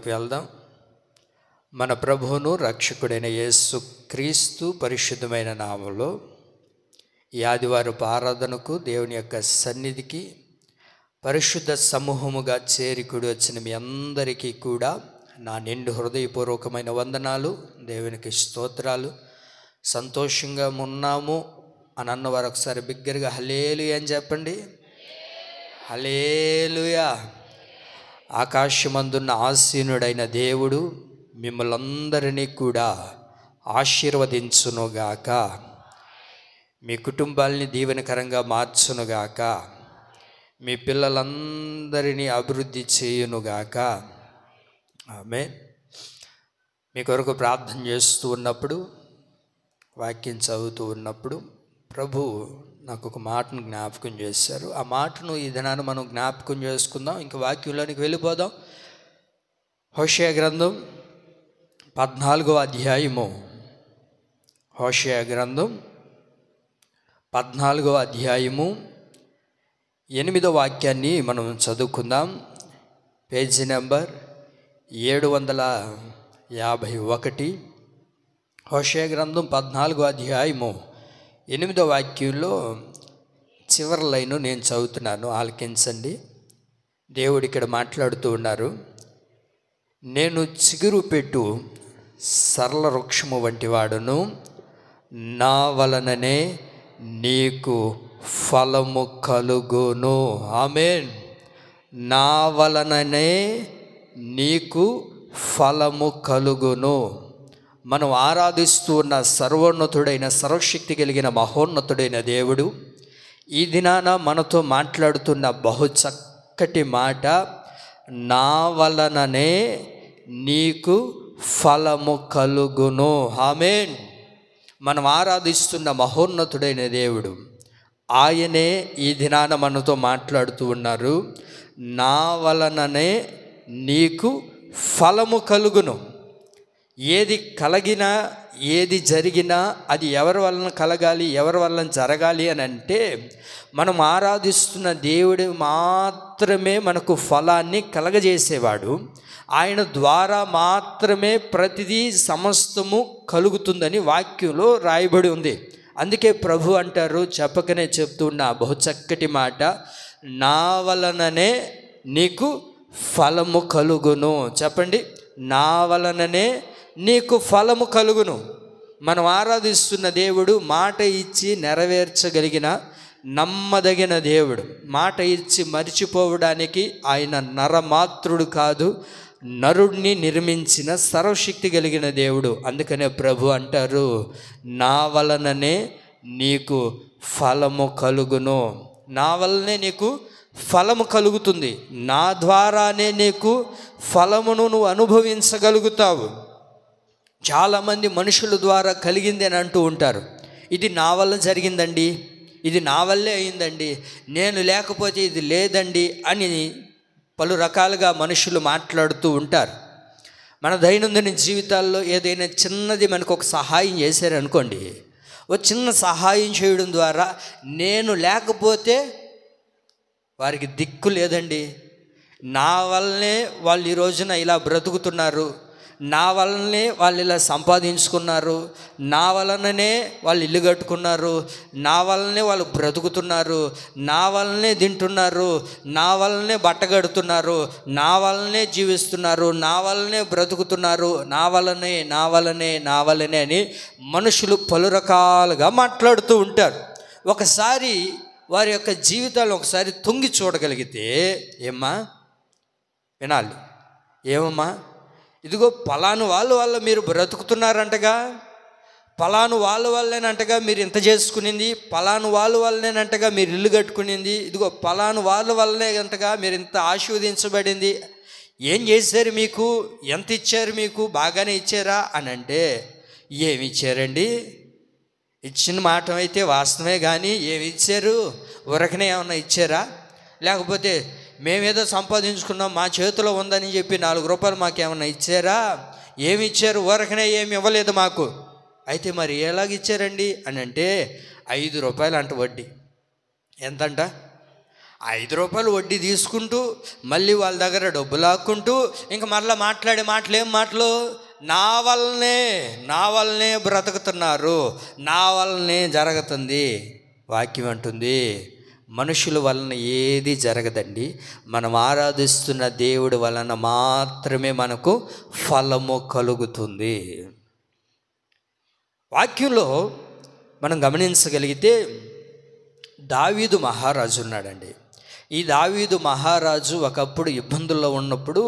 వాక్యంలోనికి వెళ్దాం. మన ప్రభువును రక్షకుడైన యేసు క్రీస్తు పరిశుద్ధమైన నామంలో ఈ ఆదివారపు ఆరాధనకు దేవుని యొక్క సన్నిధికి పరిశుద్ధ సమూహముగా చేరికుడి వచ్చిన మీ అందరికీ కూడా నా నిండు హృదయపూర్వకమైన వందనాలు, దేవునికి స్తోత్రాలు. సంతోషంగా ఉన్నాము అని అన్నవారు ఒకసారి బిగ్గరగా హల్లెలూయా అని చెప్పండి. హల్లెలూయా. ఆకాశమందున్న ఆసీనుడైన దేవుడు మిమ్మల్ని అందరినీ కూడా ఆశీర్వదించునుగాక, మీ కుటుంబాలని దీవెనకరంగా మార్చునుగాక, మీ పిల్లలందరినీ అభివృద్ధి చేయునుగాక. ఆమేన్. మీ కొరకు ప్రార్థన చేస్తూ ఉన్నప్పుడు, వాక్యం చదువుతూ ఉన్నప్పుడు ప్రభు నాకు ఒక మాటను జ్ఞాపకం చేశారు. ఆ మాటను ఈ దినాన్ని మనం జ్ఞాపకం చేసుకుందాం. ఇంక వాక్యంలోనికి వెళ్ళిపోదాం. హోషేయ గ్రంథం 14వ అధ్యాయము. హోషేయ గ్రంథం 14వ అధ్యాయము 8వ వాక్యాన్ని మనం చదువుకుందాం. Page number 751. హోషేయ గ్రంథం 14వ అధ్యాయము 8వ వాక్యంలో చివరి లైను నేను చదువుతున్నాను, ఆలకించండి. దేవుడు ఇక్కడ మాట్లాడుతూ ఉన్నారు. నేను చిగురు పెట్టు సరళ వృక్షము వంటి వాడును, నా వలననే నీకు ఫలము కలుగును. ఆమేన్. నా వలననే నీకు ఫలము కలుగును. మనం ఆరాధిస్తూ ఉన్న సర్వోన్నతుడైన, సర్వశక్తి కలిగిన మహోన్నతుడైన దేవుడు ఈ దినాన మనతో మాట్లాడుతున్న బహు చక్కటి మాట, నా వలననే నీకు ఫలము కలుగును. ఆమేన్. మనం ఆరాధిస్తున్న మహోన్నతుడైన దేవుడు ఆయనే ఈ దినాన మనతో మాట్లాడుతూ ఉన్నారు. నా వలననే నీకు ఫలము కలుగును. ఏది కలిగినా, ఏది జరిగినా అది ఎవరి వలన కలగాలి, ఎవరి వలన జరగాలి అని అంటే మనం ఆరాధిస్తున్న దేవుడు మాత్రమే మనకు ఫలాన్ని కలగజేసేవాడు. ఆయన ద్వారా మాత్రమే ప్రతిదీ సమస్తము కలుగుతుందని వాక్యంలో రాయబడి ఉంది. అందుకే ప్రభు అంటారు, చెప్పకనే చెప్తున్న బహు చక్కటి మాట, నా వలననే నీకు ఫలము కలుగును. చెప్పండి, నా వలననే నీకు ఫలము కలుగును. మనం ఆరాధిస్తున్న దేవుడు మాట ఇచ్చి నెరవేర్చగలిగిన నమ్మదగిన దేవుడు. మాట ఇచ్చి మరిచిపోవడానికి ఆయన నరమాత్రుడు కాదు, నరుడిని నిర్మించిన సర్వశక్తి కలిగిన దేవుడు. అందుకనే ప్రభు అంటారు, నా వలననే నీకు ఫలము కలుగును. నా వలనే నీకు ఫలము కలుగుతుంది. నా ద్వారానే నీకు ఫలమును నువ్వు అనుభవించగలుగుతావు. చాలామంది మనుషుల ద్వారా కలిగింది అని అంటూ ఉంటారు. ఇది నా వల్ల జరిగిందండి, ఇది నా వల్లే అయిందండి, నేను లేకపోతే ఇది లేదండి అని పలు రకాలుగా మనుషులు మాట్లాడుతూ ఉంటారు. మన దైనందిన జీవితాల్లో ఏదైనా చిన్నది మనకు ఒక సహాయం చేశారనుకోండి, ఒక చిన్న సహాయం చేయడం ద్వారా నేను లేకపోతే వారికి దిక్కు లేదండి, నా వల్లనే వాళ్ళు ఈ రోజున ఇలా బ్రతుకుతున్నారు, నా వలనే వాళ్ళు ఇలా సంపాదించుకున్నారు, నా వలననే వాళ్ళు ఇల్లు కట్టుకున్నారు, నా వలనే వాళ్ళు బ్రతుకుతున్నారు, నా వలనే తింటున్నారు, నా వలనే బట్ట కడుతున్నారు, నా వలనే జీవిస్తున్నారు, నా వలనే బ్రతుకుతున్నారు, నా వలనే నా వలనే నా వలనే అని మనుషులు పలు రకాలుగా మాట్లాడుతూ ఉంటారు. ఒకసారి వారి యొక్క జీవితాలు ఒకసారి తొంగి చూడగలిగితే, ఏమ్మా వినాలి, ఏమమ్మా ఇదిగో పలాను వాళ్ళ వల్ల మీరు బ్రతుకుతున్నారంటగా, పలాను వాళ్ళ వల్లేనంటగా మీరు ఇంత చేసుకునింది, పలాను వాళ్ళ వల్లనేనంటగా మీరు ఇల్లు కట్టుకునింది, ఇదిగో పలాను వాళ్ళ వల్లనే అంటగా మీరు ఇంత ఆశీర్వదించబడింది, ఏం చేశారు, మీకు ఎంత ఇచ్చారు, మీకు బాగానే ఇచ్చారా అని అంటే, ఏమి ఇచ్చారండి, ఇచ్చిన మాట అయితే వాస్తవమే, కానీ ఏమి ఇచ్చారు, ఊరకనే ఏమన్నా ఇచ్చారా, లేకపోతే మేమేదో సంపాదించుకున్నాం మా చేతిలో ఉందని చెప్పి 4 రూపాయలు మాకేమన్నా ఇచ్చారా, ఏమి ఇచ్చారు, ఊరకనే ఏమి ఇవ్వలేదు మాకు. అయితే మరి ఎలాగిచ్చారండి అని అంటే 5 రూపాయలు అంట వడ్డీ. ఎంతంట? రూపాయలు వడ్డీ తీసుకుంటూ మళ్ళీ వాళ్ళ దగ్గర డబ్బు లాక్కుంటూ ఇంక మరలా మాట్లాడే మాటలు ఏం మాటలు? నా వల్లనే బ్రతుకుతున్నారు, నా వల్లనే జరుగుతుంది. వాక్యం అంటుంది మనుషుల వలన ఏది జరగదండి, మనం ఆరాధిస్తున్న దేవుడి వలన మాత్రమే మనకు ఫలము కలుగుతుంది. వాక్యంలో మనం గమనించగలిగితే దావీదు మహారాజు ఉన్నాడండి. ఈ దావీదు మహారాజు ఒకప్పుడు ఇబ్బందుల్లో ఉన్నప్పుడు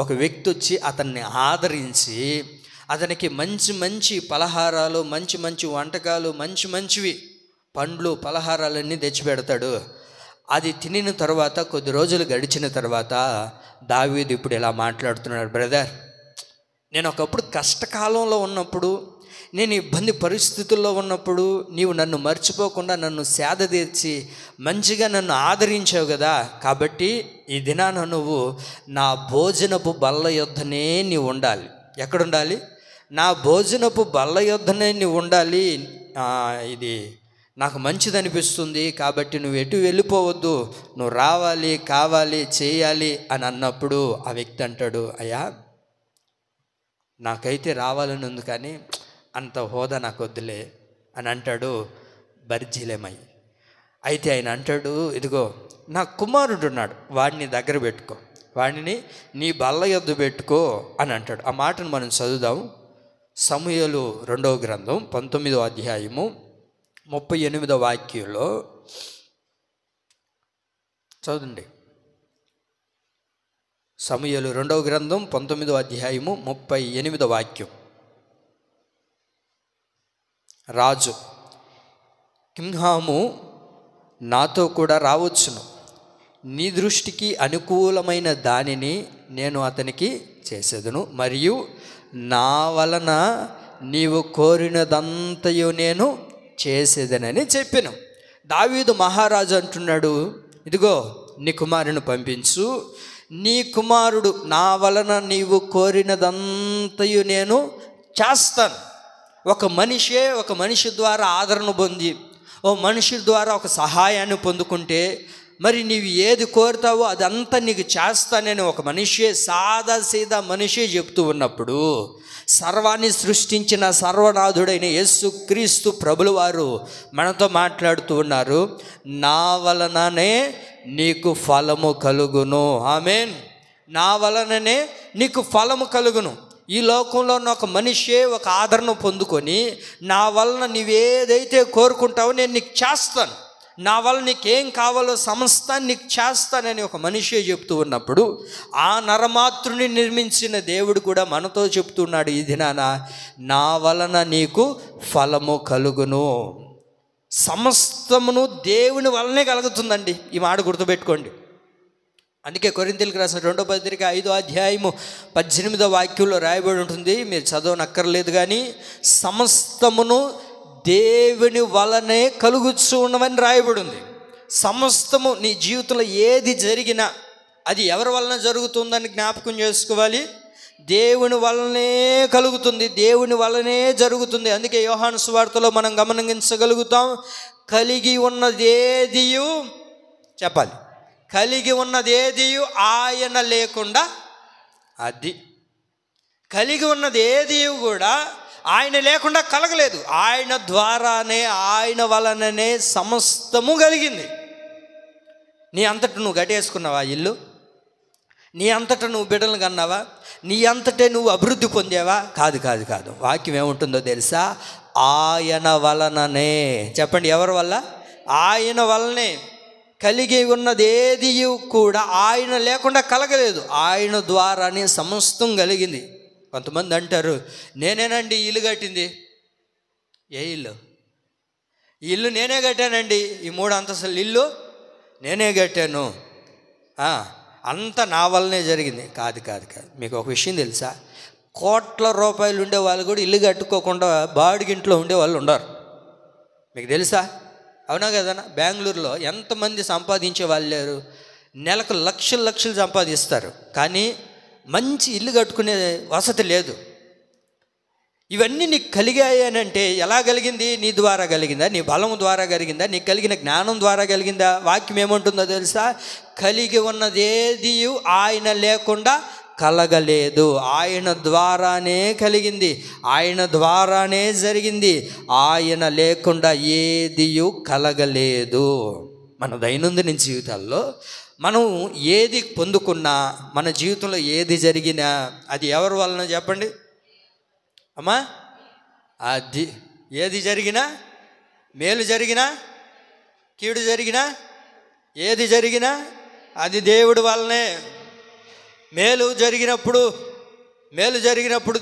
ఒక వ్యక్తి వచ్చి అతన్ని ఆదరించి అతనికి మంచి మంచి పలహారాలు, మంచి మంచి వంటకాలు, మంచివి పండ్లు పలహారాలన్నీ తెచ్చిపెడతాడు. అది తినిన తర్వాత కొద్ది రోజులు గడిచిన తర్వాత దావీదు ఇప్పుడు ఇలా మాట్లాడుతున్నాడు, బ్రదర్, నేను ఒకప్పుడు కష్టకాలంలో ఉన్నప్పుడు, నేను ఇబ్బంది పరిస్థితుల్లో ఉన్నప్పుడు నీవు నన్ను మర్చిపోకుండా నన్ను సేద తీర్చి మంచిగా నన్ను ఆదరించావు కదా, కాబట్టి ఈ దినాన నువ్వు నా భోజనపు బల్ల యొద్దనే నీవు ఉండాలి. ఎక్కడుండాలి? నా భోజనపు బల్ల యొద్దనే నీవు ఉండాలి. ఇది నాకు మంచిది అనిపిస్తుంది, కాబట్టి నువ్వు ఎటు వెళ్ళిపోవద్దు, నువ్వు రావాలి, కావాలి, చేయాలి అని అన్నప్పుడు ఆ వ్యక్తి అంటాడు, అయ్యా నాకైతే రావాలని ఉంది కానీ అంత హోదా నాకు వద్దులే అని అంటాడు బర్జిలేమై. అయితే ఆయన అంటాడు, ఇదిగో నా కుమారుడు ఉన్నాడు, వాడిని దగ్గర పెట్టుకో, వాడిని నీ బల్ల యొద్ద పెట్టుకో అని అంటాడు. ఆ మాటను మనం చదువుదాం. సమూయేలు 2వ గ్రంథం 19వ అధ్యాయము 38వ వాక్యంలో చదువుండి. సమూయేలు 2వ గ్రంథం 19వ అధ్యాయము 38వ వాక్యం. రాజు, కింహాము నాతో కూడా రావచ్చును, నీ దృష్టికి అనుకూలమైన దానిని నేను అతనికి చేసేదను, మరియు నా వలన నీవు కోరినదంతయు నేను చేసేదనని చెప్పాను. దావీదు మహారాజు అంటున్నాడు, ఇదిగో నీ కుమారుని పంపించు, నీ కుమారుడు నా వలన నీవు కోరినదంతయు నేను చేస్తాను. ఒక మనిషి ద్వారా ఆదరణ పొంది, ఓ మనిషి ద్వారా ఒక సహాయాన్ని పొందుకుంటే మరి నీవు ఏది కోరుతావో అదంతా నీకు చేస్తానని ఒక సీదా మనిషి చెప్తూ ఉన్నప్పుడు సర్వాన్ని సృష్టించిన సర్వనాథుడైన యేసుక్రీస్తు ప్రభుల వారు మనతో మాట్లాడుతూ ఉన్నారు, నా వలననే నీకు ఫలము కలుగును. ఆమేన్. నా వలననే నీకు ఫలము కలుగును. ఈ లోకంలో ఉన్న ఒక ఒక ఆదరణ పొందుకొని నా వలన నీవేదైతే కోరుకుంటావో నేను నీకు చేస్తాను, నా వల్ల నీకేం కావాలో సమస్తాన్ని నీకు చేస్తానని ఒక మనిషి చెప్తూ ఉన్నప్పుడు ఆ నరమాతృని నిర్మించిన దేవుడు కూడా మనతో చెప్తున్నాడు, ఈ దినాన నా వలన నీకు ఫలము కలుగును. సమస్తమును దేవుని వలనే కలుగుతుందండి. ఈ మాట గుర్తుపెట్టుకోండి. అందుకే కొరింథీయులకు రాసిన 2వ పత్రిక 5వ అధ్యాయము 18వ వాక్యంలో రాయబడి ఉంటుంది, మీరు చదవనక్కర్లేదు కానీ సమస్తమును దేవుని వలనే కలుగుచూ ఉన్నవని రాయబడి ఉంది. సమస్తము నీ జీవితంలో ఏది జరిగినా అది ఎవరి వలన జరుగుతుందని జ్ఞాపకం చేసుకోవాలి. దేవుని వలనే కలుగుతుంది, దేవుని వలనే జరుగుతుంది. అందుకే యోహాను సువార్తలో మనం గమనించగలుగుతాం, కలిగి ఉన్నదేదియు చెప్పాలి, కలిగి ఉన్నదేదియు ఆయన లేకుండా, అది కలిగి ఉన్నది ఏది కూడా ఆయన లేకుండా కలగలేదు. ఆయన ద్వారానే, ఆయన వలననే సమస్తము కలిగింది. నీ అంతట నువ్వు గట్టేసుకున్నావా ఇల్లు? నీ అంతట నువ్వు బిడ్డలు కన్నావా? నీ అంతటే నువ్వు అభివృద్ధి పొందావా? కాదు కాదు కాదు. వాక్యం ఏముంటుందో తెలుసా? ఆయన వలననే. చెప్పండి, ఎవరి వల్ల? ఆయన వలనే. కలిగి ఉన్నది ఏది కూడా ఆయన లేకుండా కలగలేదు, ఆయన ద్వారానే సమస్తం కలిగింది. కొంతమంది అంటారు, నేనేనండి ఇల్లు కట్టింది. ఏ ఇల్లు? ఇల్లు నేనే కట్టానండి, ఈ 3 అంతస్తుల ఇల్లు నేనే కట్టాను, అంతా నా వల్లనే జరిగింది. కాదు కాదు కాదు. మీకు ఒక విషయం తెలుసా? కోట్ల రూపాయలు ఉండే వాళ్ళు కూడా ఇల్లు కట్టుకోకుండా బాడిగింట్లో ఉండే వాళ్ళు ఉండరు. మీకు తెలుసా? అవునా కదన్నా? బెంగళూరులో ఎంతమంది సంపాదించే వాళ్ళు లేరు? నెలకు లక్షలు సంపాదిస్తారు, కానీ మంచి ఇల్లు కట్టుకునే వసతి లేదు. ఇవన్నీ నీకు కలిగాయి అని అంటే ఎలా కలిగింది? నీ ద్వారా కలిగిందా? నీ బలం ద్వారా కలిగిందా? నీకు కలిగిన జ్ఞానం ద్వారా కలిగిందా? వాక్యం ఏమంటుందో తెలుసా? కలిగి ఉన్నదేది ఆయన లేకుండా కలగలేదు. ఆయన ద్వారానే కలిగింది, ఆయన ద్వారానే జరిగింది. ఆయన లేకుండా ఏది కలగలేదు. మన దైనందిన జీవితాల్లో మనం ఏది పొందుకున్నా, మన జీవితంలో ఏది జరిగినా అది ఎవరి వలన చెప్పండి అమ్మా? అది ఏది జరిగినా, మేలు జరిగినా కీడు జరిగినా, ఏది జరిగినా అది దేవుడి వల్లనే. మేలు జరిగినప్పుడు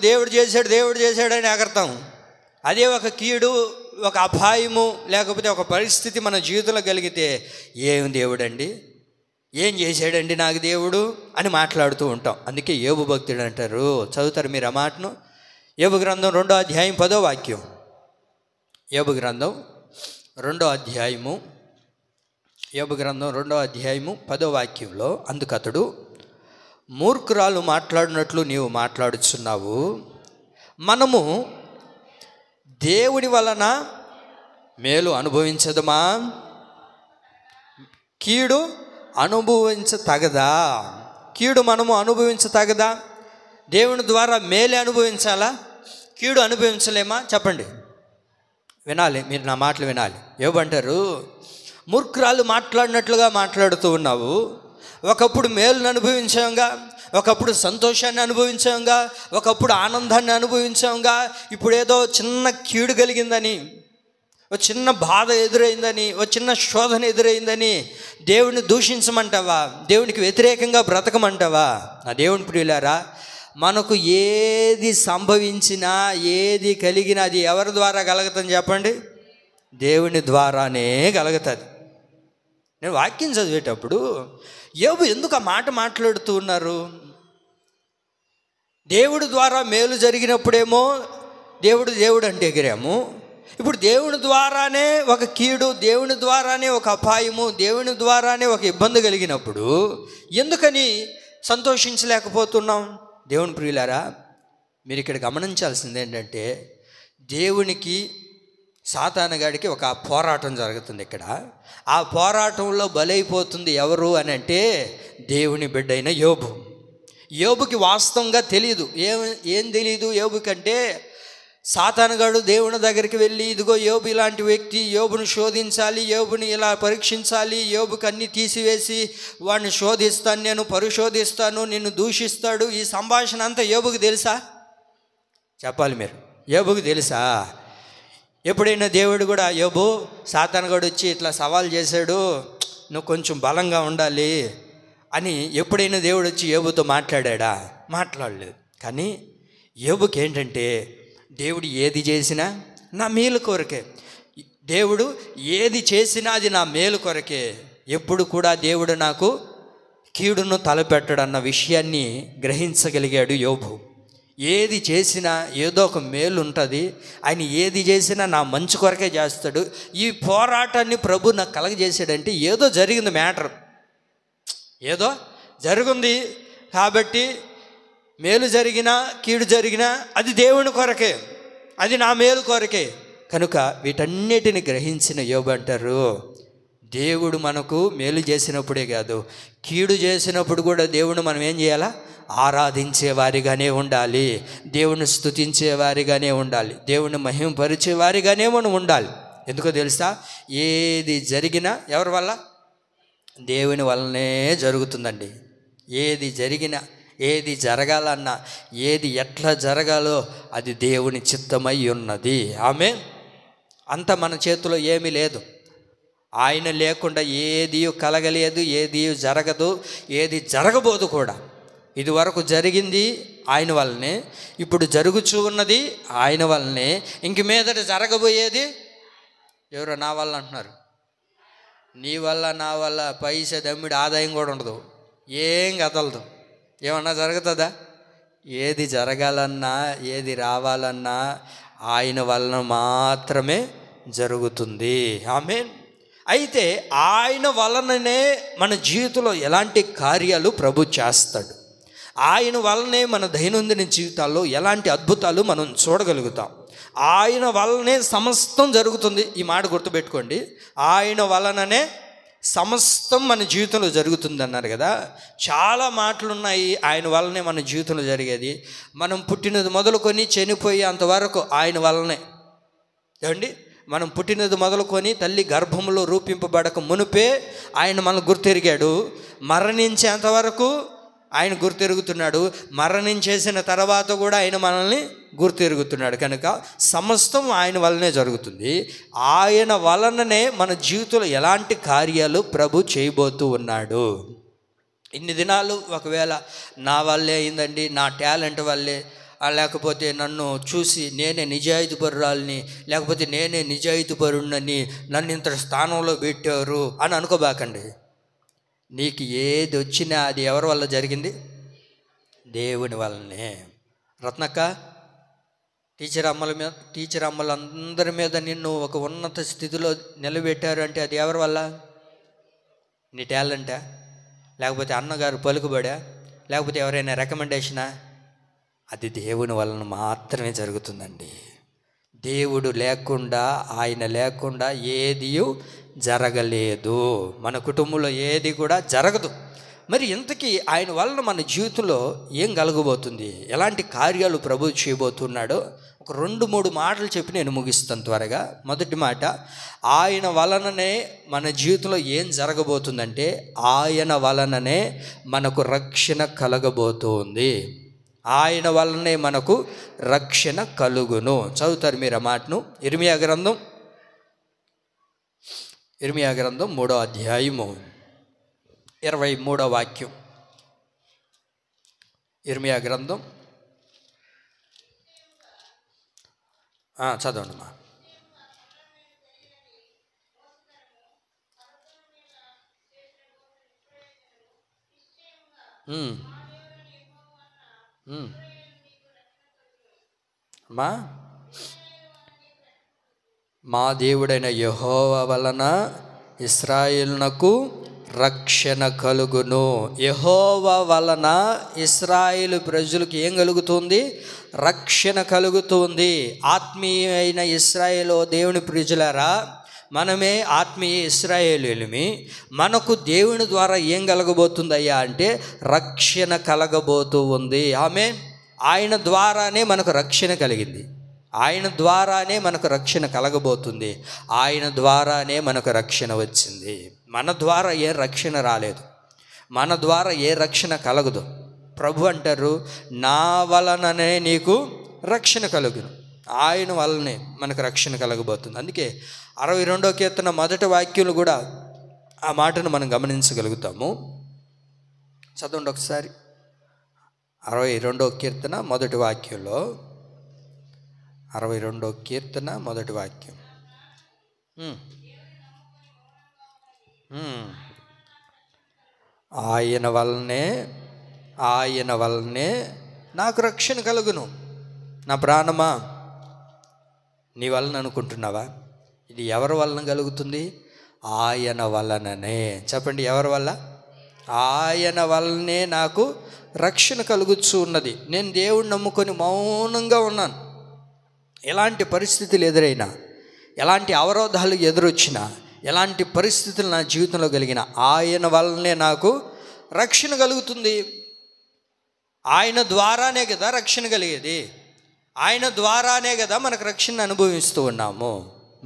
దేవుడు చేశాడని ఎగరతాం. అదే ఒక కీడు, ఒక అపాయము, లేకపోతే ఒక పరిస్థితి మన జీవితంలో కలిగితే ఏం దేవుడండి, ఏం చేశాడండి నాకు దేవుడు అని మాట్లాడుతూ ఉంటాం. అందుకే యోబు భక్తుడు అంటారు. చదువుతారు మీరు ఆ మాటను? యోబు గ్రంథం 2వ అధ్యాయం 10వ వాక్యం. యోబు గ్రంథం 2వ అధ్యాయము 10వ వాక్యంలో, అందుకతడు, మూర్ఖురాలు మాట్లాడినట్లు నీవు మాట్లాడుచున్నావు. మనము దేవుని వలన మేలు అనుభవించదమా? కీడు అనుభవించతగదా? కీడు మనము అనుభవించతగదా? దేవుని ద్వారా మేలే అనుభవించాలా? కీడు అనుభవించలేమా? చెప్పండి, వినాలి మీరు, నా మాటలు వినాలి. ఏమంటారు? మూర్ఖురాలు మాట్లాడినట్లుగా మాట్లాడుతూ ఉన్నావు. ఒకప్పుడు మేలును అనుభవించాంగా, ఒకప్పుడు సంతోషాన్ని అనుభవించాంగా, ఒకప్పుడు ఆనందాన్ని అనుభవించాంగా. ఇప్పుడు ఏదో చిన్న కీడు కలిగిందని, ఒక చిన్న బాధ ఎదురైందని, ఒక చిన్న శోధన ఎదురైందని దేవుడిని దూషించమంటావా? దేవునికి వ్యతిరేకంగా బ్రతకమంటావా? నా దేవుని ప్రియులారా, మనకు ఏది సంభవించినా, ఏది కలిగినా అది ఎవరి ద్వారా కలుగుతుంది చెప్పండి? దేవుని ద్వారానే కలుగుతుంది. నేను వాక్యం చదివేటప్పుడు యోబు ఎందుకు ఆ మాట మాట్లాడుతూ ఉన్నారు? దేవుడి ద్వారా మేలు జరిగినప్పుడేమో దేవుడు అంటే ఎగిరాము. ఇప్పుడు దేవుని ద్వారానే ఒక కీడు, దేవుని ద్వారానే ఒక అపాయము, దేవుని ద్వారానే ఒక ఇబ్బంది కలిగినప్పుడు ఎందుకని సంతోషించలేకపోతున్నాం? దేవుని ప్రియులారా, మీరు ఇక్కడ గమనించాల్సింది ఏంటంటే, దేవునికి సాతానుగాడికి ఒక పోరాటం జరుగుతుంది ఇక్కడ. ఆ పోరాటంలో బలైపోతుంది ఎవరు అని అంటే దేవుని బిడ్డైన యోబు. యోబుకి వాస్తవంగా తెలియదు. ఏం తెలియదు యోబుకి అంటే, సాతానుగాడు దేవుని దగ్గరికి వెళ్ళి, ఇదిగో యోబు ఇలాంటి వ్యక్తి, యోబును శోధించాలి, యోబుని ఇలా పరీక్షించాలి, యోబుకి అన్నీ తీసివేసి వాడిని శోధిస్తాను, నేను పరిశోధిస్తాను, నిన్ను దూషిస్తాడు. ఈ సంభాషణ అంతా యోబుకి తెలుసా? చెప్పాలి మీరు, యోబుకి తెలుసా? ఎప్పుడైనా దేవుడు కూడా, యోబు సాతానుగాడు వచ్చి ఇట్లా సవాల్ చేశాడు, నువ్వు కొంచెం బలంగా ఉండాలి అని ఎప్పుడైనా దేవుడు వచ్చి యోబుతో మాట్లాడా? మాట్లాడలేదు. కానీ యోబుకి ఏంటంటే, దేవుడు ఏది చేసినా నా మేలు కొరకే. దేవుడు ఏది చేసినా అది నా మేలు కొరకే. ఎప్పుడు కూడా దేవుడు నాకు కీడును తలపెట్టడన్న విషయాన్ని గ్రహించగలిగాడు యోబు. ఏది చేసినా ఏదో ఒక మేలు ఉంటుంది. ఆయన ఏది చేసినా నా మంచి కొరకే చేస్తాడు. ఈ పోరాటాన్ని ప్రభు నాకు కలగజేసాడంటే ఏదో జరిగింది, మ్యాటర్ ఏదో జరుగుంది. కాబట్టి మేలు జరిగినా కీడు జరిగినా అది దేవుని కొరకే, అది నా మేలు కొరకే. కనుక వీటన్నిటిని గ్రహించిన యోబు అంటారు, దేవుడు మనకు మేలు చేసినప్పుడే కాదు, కీడు చేసినప్పుడు కూడా దేవుడు మనం ఏం చేయాలా? ఆరాధించేవారిగానే ఉండాలి, దేవుని స్తుతించేవారిగానే ఉండాలి, దేవుని మహిమపరిచేవారిగానే మనం ఉండాలి. ఎందుకో తెలుసా? ఏది జరిగినా ఎవరి వల్ల? దేవుని వల్లనే జరుగుతుందండి. ఏది జరిగినా, ఏది జరగాలన్నా, ఏది ఎట్లా జరగాలో అది దేవుని చిత్తమై ఉన్నది. ఆమేన్. అంత మన చేతిలో ఏమీ లేదు. ఆయన లేకుండా ఏది కలగలేదు, ఏది జరగదు, ఏది జరగబోదు కూడా. ఇది వరకు జరిగింది ఆయన వల్లనే, ఇప్పుడు జరుగుచూ ఉన్నది ఆయన వల్లనే, ఇంక మీదట జరగబోయేది ఎవరో నా వల్ల అంటున్నారు. నీ వల్ల నా వల్ల పైసా దమ్మిడి ఆదాయం కూడా ఉండదు, ఏం కదలదు, ఏమన్నా జరుగుతుందా? ఏది జరగాలన్నా, ఏది రావాలన్నా ఆయన వలన మాత్రమే జరుగుతుంది. ఆమేన్. అయితే ఆయన వలననే మన జీవితంలో ఎలాంటి కార్యాలు ప్రభు చేస్తాడు. ఆయన వల్లనే మన దైనందిన జీవితాల్లో ఎలాంటి అద్భుతాలు మనం చూడగలుగుతాం. ఆయన వల్లనే సమస్తం జరుగుతుంది. ఈ మాట గుర్తుపెట్టుకోండి, ఆయన వలననే సమస్తం మన జీవితంలో జరుగుతుంది అన్నారు కదా. చాలా మాటలు ఉన్నాయి ఆయన వల్లనే మన జీవితంలో జరిగేది. మనం పుట్టినది మొదలుకొని చనిపోయే అంతవరకు ఆయన వల్లనే. ఏమండి, మనం పుట్టినది మొదలుకొని తల్లి గర్భంలో రూపింపబడక మునిపే ఆయన మనల్ని గుర్తెరిగాడు. మరణించేంతవరకు ఆయన గుర్తెరుగుతున్నాడు. మరణించేసిన తర్వాత కూడా ఆయన మనల్ని గుర్తెరుగుతున్నాడు. కనుక సమస్తం ఆయన వల్లనే జరుగుతుంది. ఆయన వలననే మన జీవితంలో ఎలాంటి కార్యాలు ప్రభు చేయబోతూ ఉన్నాడు. ఇన్ని దినాలు ఒకవేళ నా వల్లే అయిందండి, నా టాలెంట్ వల్లే, లేకపోతే నన్ను చూసి నేనే నిజాయితీపరురాలని, లేకపోతే నేనే నిజాయితీపరుణ్ణని, నన్ను ఇంత స్థానంలో పెట్టారు అని అనుకోబాకండి. నీకు ఏది వచ్చినా అది ఎవరి వల్ల జరిగింది? దేవుని వల్లనే. రత్నక్క, టీచర్ అమ్మలందరి మీద నిన్ను ఒక ఉన్నత స్థితిలో నిలబెట్టారు అంటే అది ఎవరి వల్ల? నీ టాలెంటా, లేకపోతే అన్నగారు పలుకుబడా, లేకపోతే ఎవరైనా రికమెండేషనా? అది దేవుని వలన మాత్రమే జరుగుతుందండి. దేవుడు లేకుండా, ఆయన లేకుండా ఏది జరగలేదు. మన కుటుంబంలో ఏది కూడా జరగదు. మరి ఇంతకీ ఆయన వలన మన జీవితంలో ఏం కలగబోతుంది, ఎలాంటి కార్యాలు ప్రభు చేయబోతున్నాడో ఒక 2-3 మాటలు చెప్పి నేను ముగిస్తాను త్వరగా. మొదటి మాట, ఆయన వలననే మన జీవితంలో ఏం జరగబోతుందంటే ఆయన వలననే మనకు రక్షణ కలగబోతుంది. ఆయన వలనే మనకు రక్షణ కలుగును. చదువుతారు మీరు ఆ మాటను. ఇర్మియా గ్రంథం 3వ అధ్యాయము 23వ వాక్యం. ఇర్మియా గ్రంథం చదవండి మా. మా దేవుడైన యెహోవా వలన ఇశ్రాయేలునకు రక్షణ కలుగును. యెహోవా వలన ఇశ్రాయేలు ప్రజలకు ఏం కలుగుతుంది? రక్షణ కలుగుతుంది. ఆత్మీయమైన ఇశ్రాయేలు దేవుని ప్రజలారా, మనమే ఆత్మీయ ఇశ్రాయేలీయులమి. మనకు దేవుని ద్వారా ఏం కలగబోతుందయ్యా అంటే రక్షణ కలగబోతూ ఉంది. ఆమేన్. ఆయన ద్వారానే మనకు రక్షణ కలిగింది. ఆయన ద్వారానే మనకు రక్షణ కలగబోతుంది. ఆయన ద్వారానే మనకు రక్షణ వచ్చింది. మన ద్వారా ఏ రక్షణ రాలేదు, మన ద్వారా ఏ రక్షణ కలగదు. ప్రభు అంటారు, నా వలననే నీకు రక్షణ కలుగును. ఆయన వల్లనే మనకు రక్షణ కలగబోతుంది. అందుకే 62వ కీర్తన మొదటి వాక్యాలు కూడా ఆ మాటను మనం గమనించగలుగుతాము. చదవండి ఒకసారి. 62వ కీర్తన మొదటి వాక్యంలో, 62వ కీర్తన మొదటి వాక్యం. ఆయన వల్లనే నాకు రక్షణ కలుగును. నా ప్రాణమా, నీ వలన అనుకుంటున్నావా? ఇది ఎవరి వలన కలుగుతుంది? ఆయన వలననే. చెప్పండి, ఎవరి వల్ల? ఆయన వల్లనే నాకు రక్షణ కలుగుతూ ఉన్నది. నేను దేవుడిని నమ్ముకొని మౌనంగా ఉన్నాను. ఎలాంటి పరిస్థితులు ఎదురైనా, ఎలాంటి అవరోధాలు ఎదురొచ్చినా, ఎలాంటి పరిస్థితులు నా జీవితంలో కలిగిన ఆయన వల్లనే నాకు రక్షణ కలుగుతుంది. ఆయన ద్వారానే కదా రక్షణ కలిగేది. ఆయన ద్వారానే కదా మనకు రక్షణ అనుభవిస్తూ ఉన్నాము.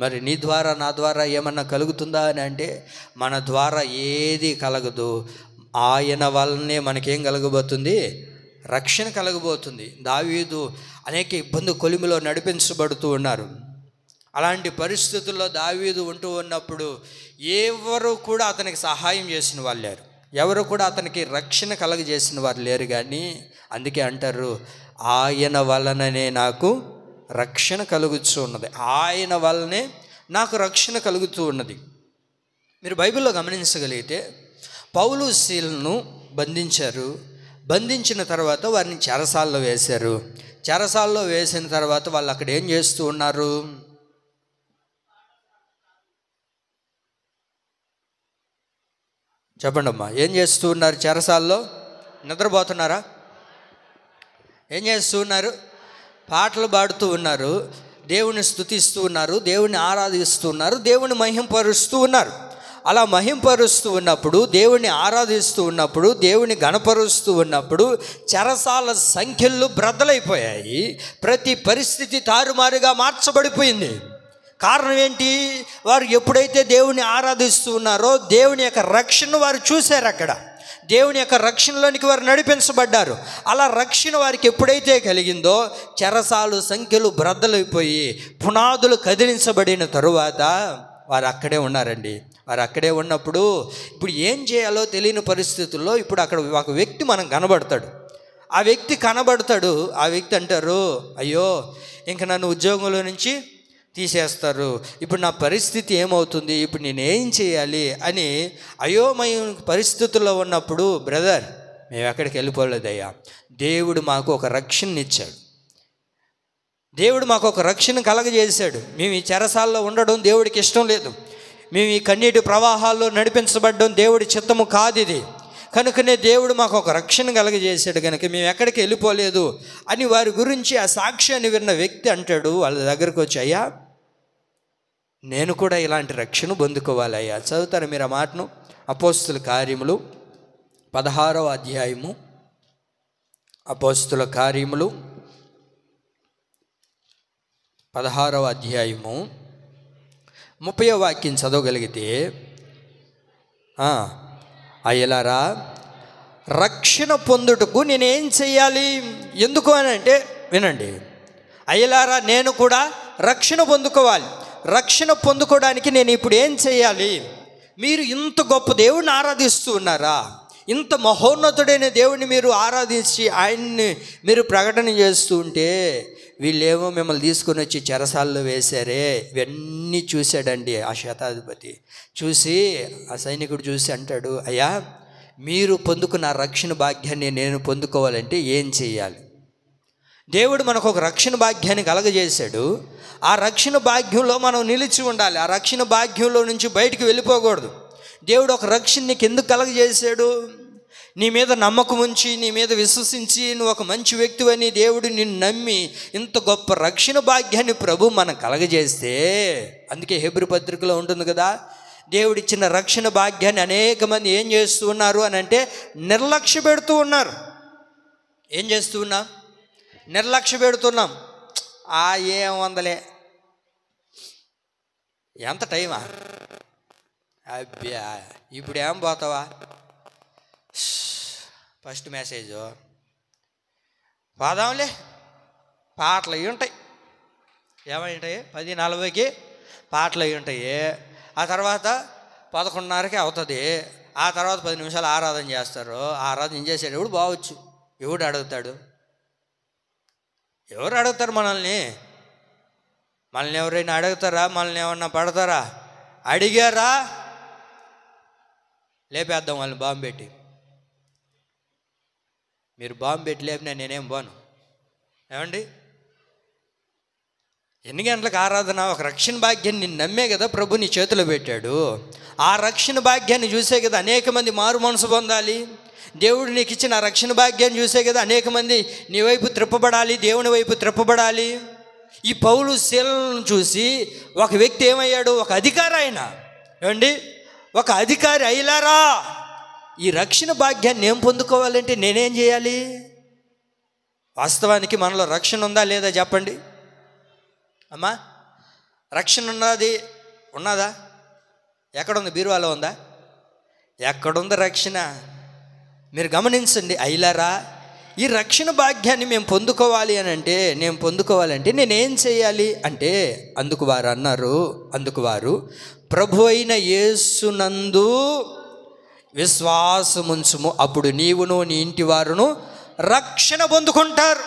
మరి నీ ద్వారా నా ద్వారా ఏమన్నా కలుగుతుందా అని అంటే మన ద్వారా ఏది కలగదు. ఆయన వల్లనే మనకేం కలగబోతుంది? రక్షణ కలగబోతుంది. దావీదు అనేక ఇబ్బంది కొలిమిలో నడిపించబడుతూ ఉన్నారు. అలాంటి పరిస్థితుల్లో దావీదు ఉంటూ ఉన్నప్పుడు ఎవరు కూడా అతనికి సహాయం చేసిన వాళ్ళు లేరు, ఎవరు కూడా అతనికి రక్షణ కలగజేసిన వారు లేరు. కానీ అందుకే అంటారు, ఆయన వలననే నాకు రక్షణ కలుగుతూ ఉన్నది. ఆయన వల్లనే నాకు రక్షణ కలుగుతూ ఉన్నది. మీరు బైబిల్లో గమనించగలిగితే పౌలు శీలను బంధించారు. బంధించిన తర్వాత వారిని చెరసాల్లో వేశారు. చెరసాల్లో వేసిన తర్వాత వాళ్ళు అక్కడ ఏం చేస్తూ ఉన్నారు? చెప్పండి అమ్మా, ఏం చేస్తూ ఉన్నారు? చెరసాల్లో నిద్రపోతున్నారా? ఏం చేస్తూ ఉన్నారు? పాటలు పాడుతూ ఉన్నారు, దేవుని స్తుతిస్తూ ఉన్నారు, దేవుని ఆరాధిస్తూ ఉన్నారు, దేవుని మహింపరుస్తూ ఉన్నారు. అలా మహింపరుస్తూ ఉన్నప్పుడు, దేవుని ఆరాధిస్తూ ఉన్నప్పుడు, దేవుని గణపరుస్తూ ఉన్నప్పుడు చెరసాల సంఖ్యలు బ్రద్దలైపోయాయి. ప్రతి పరిస్థితి తారుమారుగా మార్చబడిపోయింది. కారణం ఏంటి? వారు ఎప్పుడైతే దేవుని ఆరాధిస్తూ ఉన్నారో దేవుని యొక్క రక్షణను వారు చూశారు. అక్కడ దేవుని యొక్క రక్షణలోనికి వారు నడిపించబడ్డారు. అలా రక్షణ వారికి ఎప్పుడైతే కలిగిందో చెరసాలు సంఖ్యలు బ్రద్దలైపోయి పునాదులు కదిలించబడిన తరువాత వారు అక్కడే ఉన్నారండి. వారు అక్కడే ఉన్నప్పుడు ఇప్పుడు ఏం చేయాలో తెలియని పరిస్థితుల్లో ఇప్పుడు అక్కడ ఒక వ్యక్తి మనం కనబడతాడు. ఆ వ్యక్తి కనబడతాడు. ఆ వ్యక్తి అంటారు, అయ్యో ఇంక నన్ను ఉద్యోగంలో నుంచి తీసేస్తారు, ఇప్పుడు నా పరిస్థితి ఏమవుతుంది, ఇప్పుడు నేనేం చేయాలి అని అయోమయ పరిస్థితుల్లో ఉన్నప్పుడు, బ్రదర్ మేము ఎక్కడికి వెళ్ళిపోలేదయ్యా, దేవుడు మాకు ఒక రక్షణ ఇచ్చాడు, దేవుడు మాకు ఒక రక్షణ కలగజేశాడు. మేము ఈ చెరసాల్లో ఉండడం దేవుడికి ఇష్టం లేదు, మేము ఈ కన్నీటి ప్రవాహాల్లో నడిపించబడ్డం దేవుడి చిత్తము కాదు ఇది, కనుకనే దేవుడు మాకు ఒక రక్షణ కలగజేశాడు కనుక మేము ఎక్కడికి వెళ్ళిపోలేదు అని వారి గురించి ఆ సాక్ష్యాన్ని విన్న వ్యక్తి అంటాడు వాళ్ళ దగ్గరకు వచ్చి, అయ్యా నేను కూడా ఇలాంటి రక్షణ పొందుకోవాలయ్యా. చదువుతారు మీరు ఆ మాటను? అపోస్తుల కార్యములు 16వ అధ్యాయము, అపోస్తుల కార్యములు 16వ అధ్యాయము 30వ వాక్యం చదవగలిగితే, అయ్యలారా రక్షణ పొందుటకు నేనేం చెయ్యాలి? ఎందుకు అని అంటే వినండి, అయ్యలారా నేను కూడా రక్షణ పొందుకోవాలి. రక్షణ పొందుకోవడానికి నేను ఇప్పుడు ఏం చేయాలి? మీరు ఇంత గొప్ప దేవుడిని ఆరాధిస్తూ ఉన్నారా? ఇంత మహోన్నతుడైన దేవుడిని మీరు ఆరాధించి ఆయన్ని మీరు ప్రకటన చేస్తూ ఉంటే వీళ్ళేమో మిమ్మల్ని తీసుకొని వచ్చి చెరసాల్లో వేశారే. ఇవన్నీ చూశాడండి ఆ శతాధిపతి. చూసి ఆ సైనికుడు చూసి అంటాడు, అయ్యా మీరు పొందుకున్న రక్షణ భాగ్యాన్ని నేను పొందుకోవాలంటే ఏం చేయాలి? దేవుడు మనకు ఒక రక్షణ భాగ్యాన్ని కలగజేశాడు. ఆ రక్షణ భాగ్యంలో మనం నిలిచి ఉండాలి. ఆ రక్షణ భాగ్యంలో నుంచి బయటికి వెళ్ళిపోకూడదు. దేవుడు ఒక రక్షణ నీకు ఎందుకు కలగజేశాడు? నీ మీద నమ్మకం ఉంచి, నీ మీద విశ్వసించి, నువ్వు ఒక మంచి వ్యక్తివని దేవుడు నిన్ను నమ్మి ఇంత గొప్ప రక్షణ భాగ్యాన్ని ప్రభు మనం కలగజేస్తే, అందుకే హెబ్రీ పత్రికలో ఉంటుంది కదా, దేవుడు ఇచ్చిన రక్షణ భాగ్యాన్ని అనేక మంది ఏం చేస్తూ ఉన్నారు అని అంటే నిర్లక్ష్య పెడుతూ ఉన్నారు. ఏం చేస్తూ ఉన్నాం? నిర్లక్ష్య పెడుతున్నాం. ఏం వందలే, ఎంత టైమా, అబ్బా ఇప్పుడు ఏం పోతావా, ఫస్ట్ మెసేజ్ పోదాంలే, పాటలు అవి ఉంటాయి, ఏమై ఉంటాయి 10:40కి పాటలు అవి ఉంటాయి. ఆ తర్వాత 11:30కి అవుతుంది. ఆ తర్వాత 10 నిమిషాలు ఆరాధన చేస్తారు. ఆరాధన చేసేటప్పుడు బావచ్చు. ఎవడు అడుగుతాడు? ఎవరు అడుగుతారు మనల్ని? మనల్ని ఎవరైనా అడుగుతారా? మనల్ని ఏమన్నా పడతారా? అడిగారా? లేపేద్దాం వాళ్ళని బాంబు పెట్టి. మీరు బాంబు పెట్టి లేపినా నేనేం పోను. ఏమండి? ఎన్ని గంటలకు ఆరాధన? ఒక రక్షణ భాగ్యాన్ని నిన్ను నమ్మే కదా ప్రభు నీ చేతిలో పెట్టాడు. ఆ రక్షణ భాగ్యాన్ని చూసే కదా అనేక మంది మారు మనసు పొందాలి. దేవుడు నీకు ఇచ్చిన ఆ రక్షణ భాగ్యాన్ని చూసే కదా అనేక మంది నీ వైపు త్రిప్పబడాలి, దేవుని వైపు త్రిప్పబడాలి. ఈ పౌలు శీలను చూసి ఒక వ్యక్తి ఏమయ్యాడు? ఒక అధికారి. ఆయన ఏమండి, ఒక అధికారి. అయ్యలారా ఈ రక్షణ భాగ్యాన్ని నేను పొందుకోవాలంటే నేనేం చేయాలి? వాస్తవానికి మనలో రక్షణ ఉందా లేదా చెప్పండి అమ్మా? రక్షణ ఉన్నదా? ఎక్కడుంది? బీరువాలో ఉందా? ఎక్కడుంది రక్షణ? మీరు గమనించండి. అయ్యలారా ఈ రక్షణ భాగ్యాన్ని మేము పొందుకోవాలి అని అంటే, నేను పొందుకోవాలంటే నేనేం చేయాలి అంటే, అందుకు వారు ప్రభు అయిన యేసునందు విశ్వాసముంచుము, అప్పుడు నీవును నీ ఇంటి వారును రక్షణ పొందుకుంటారు.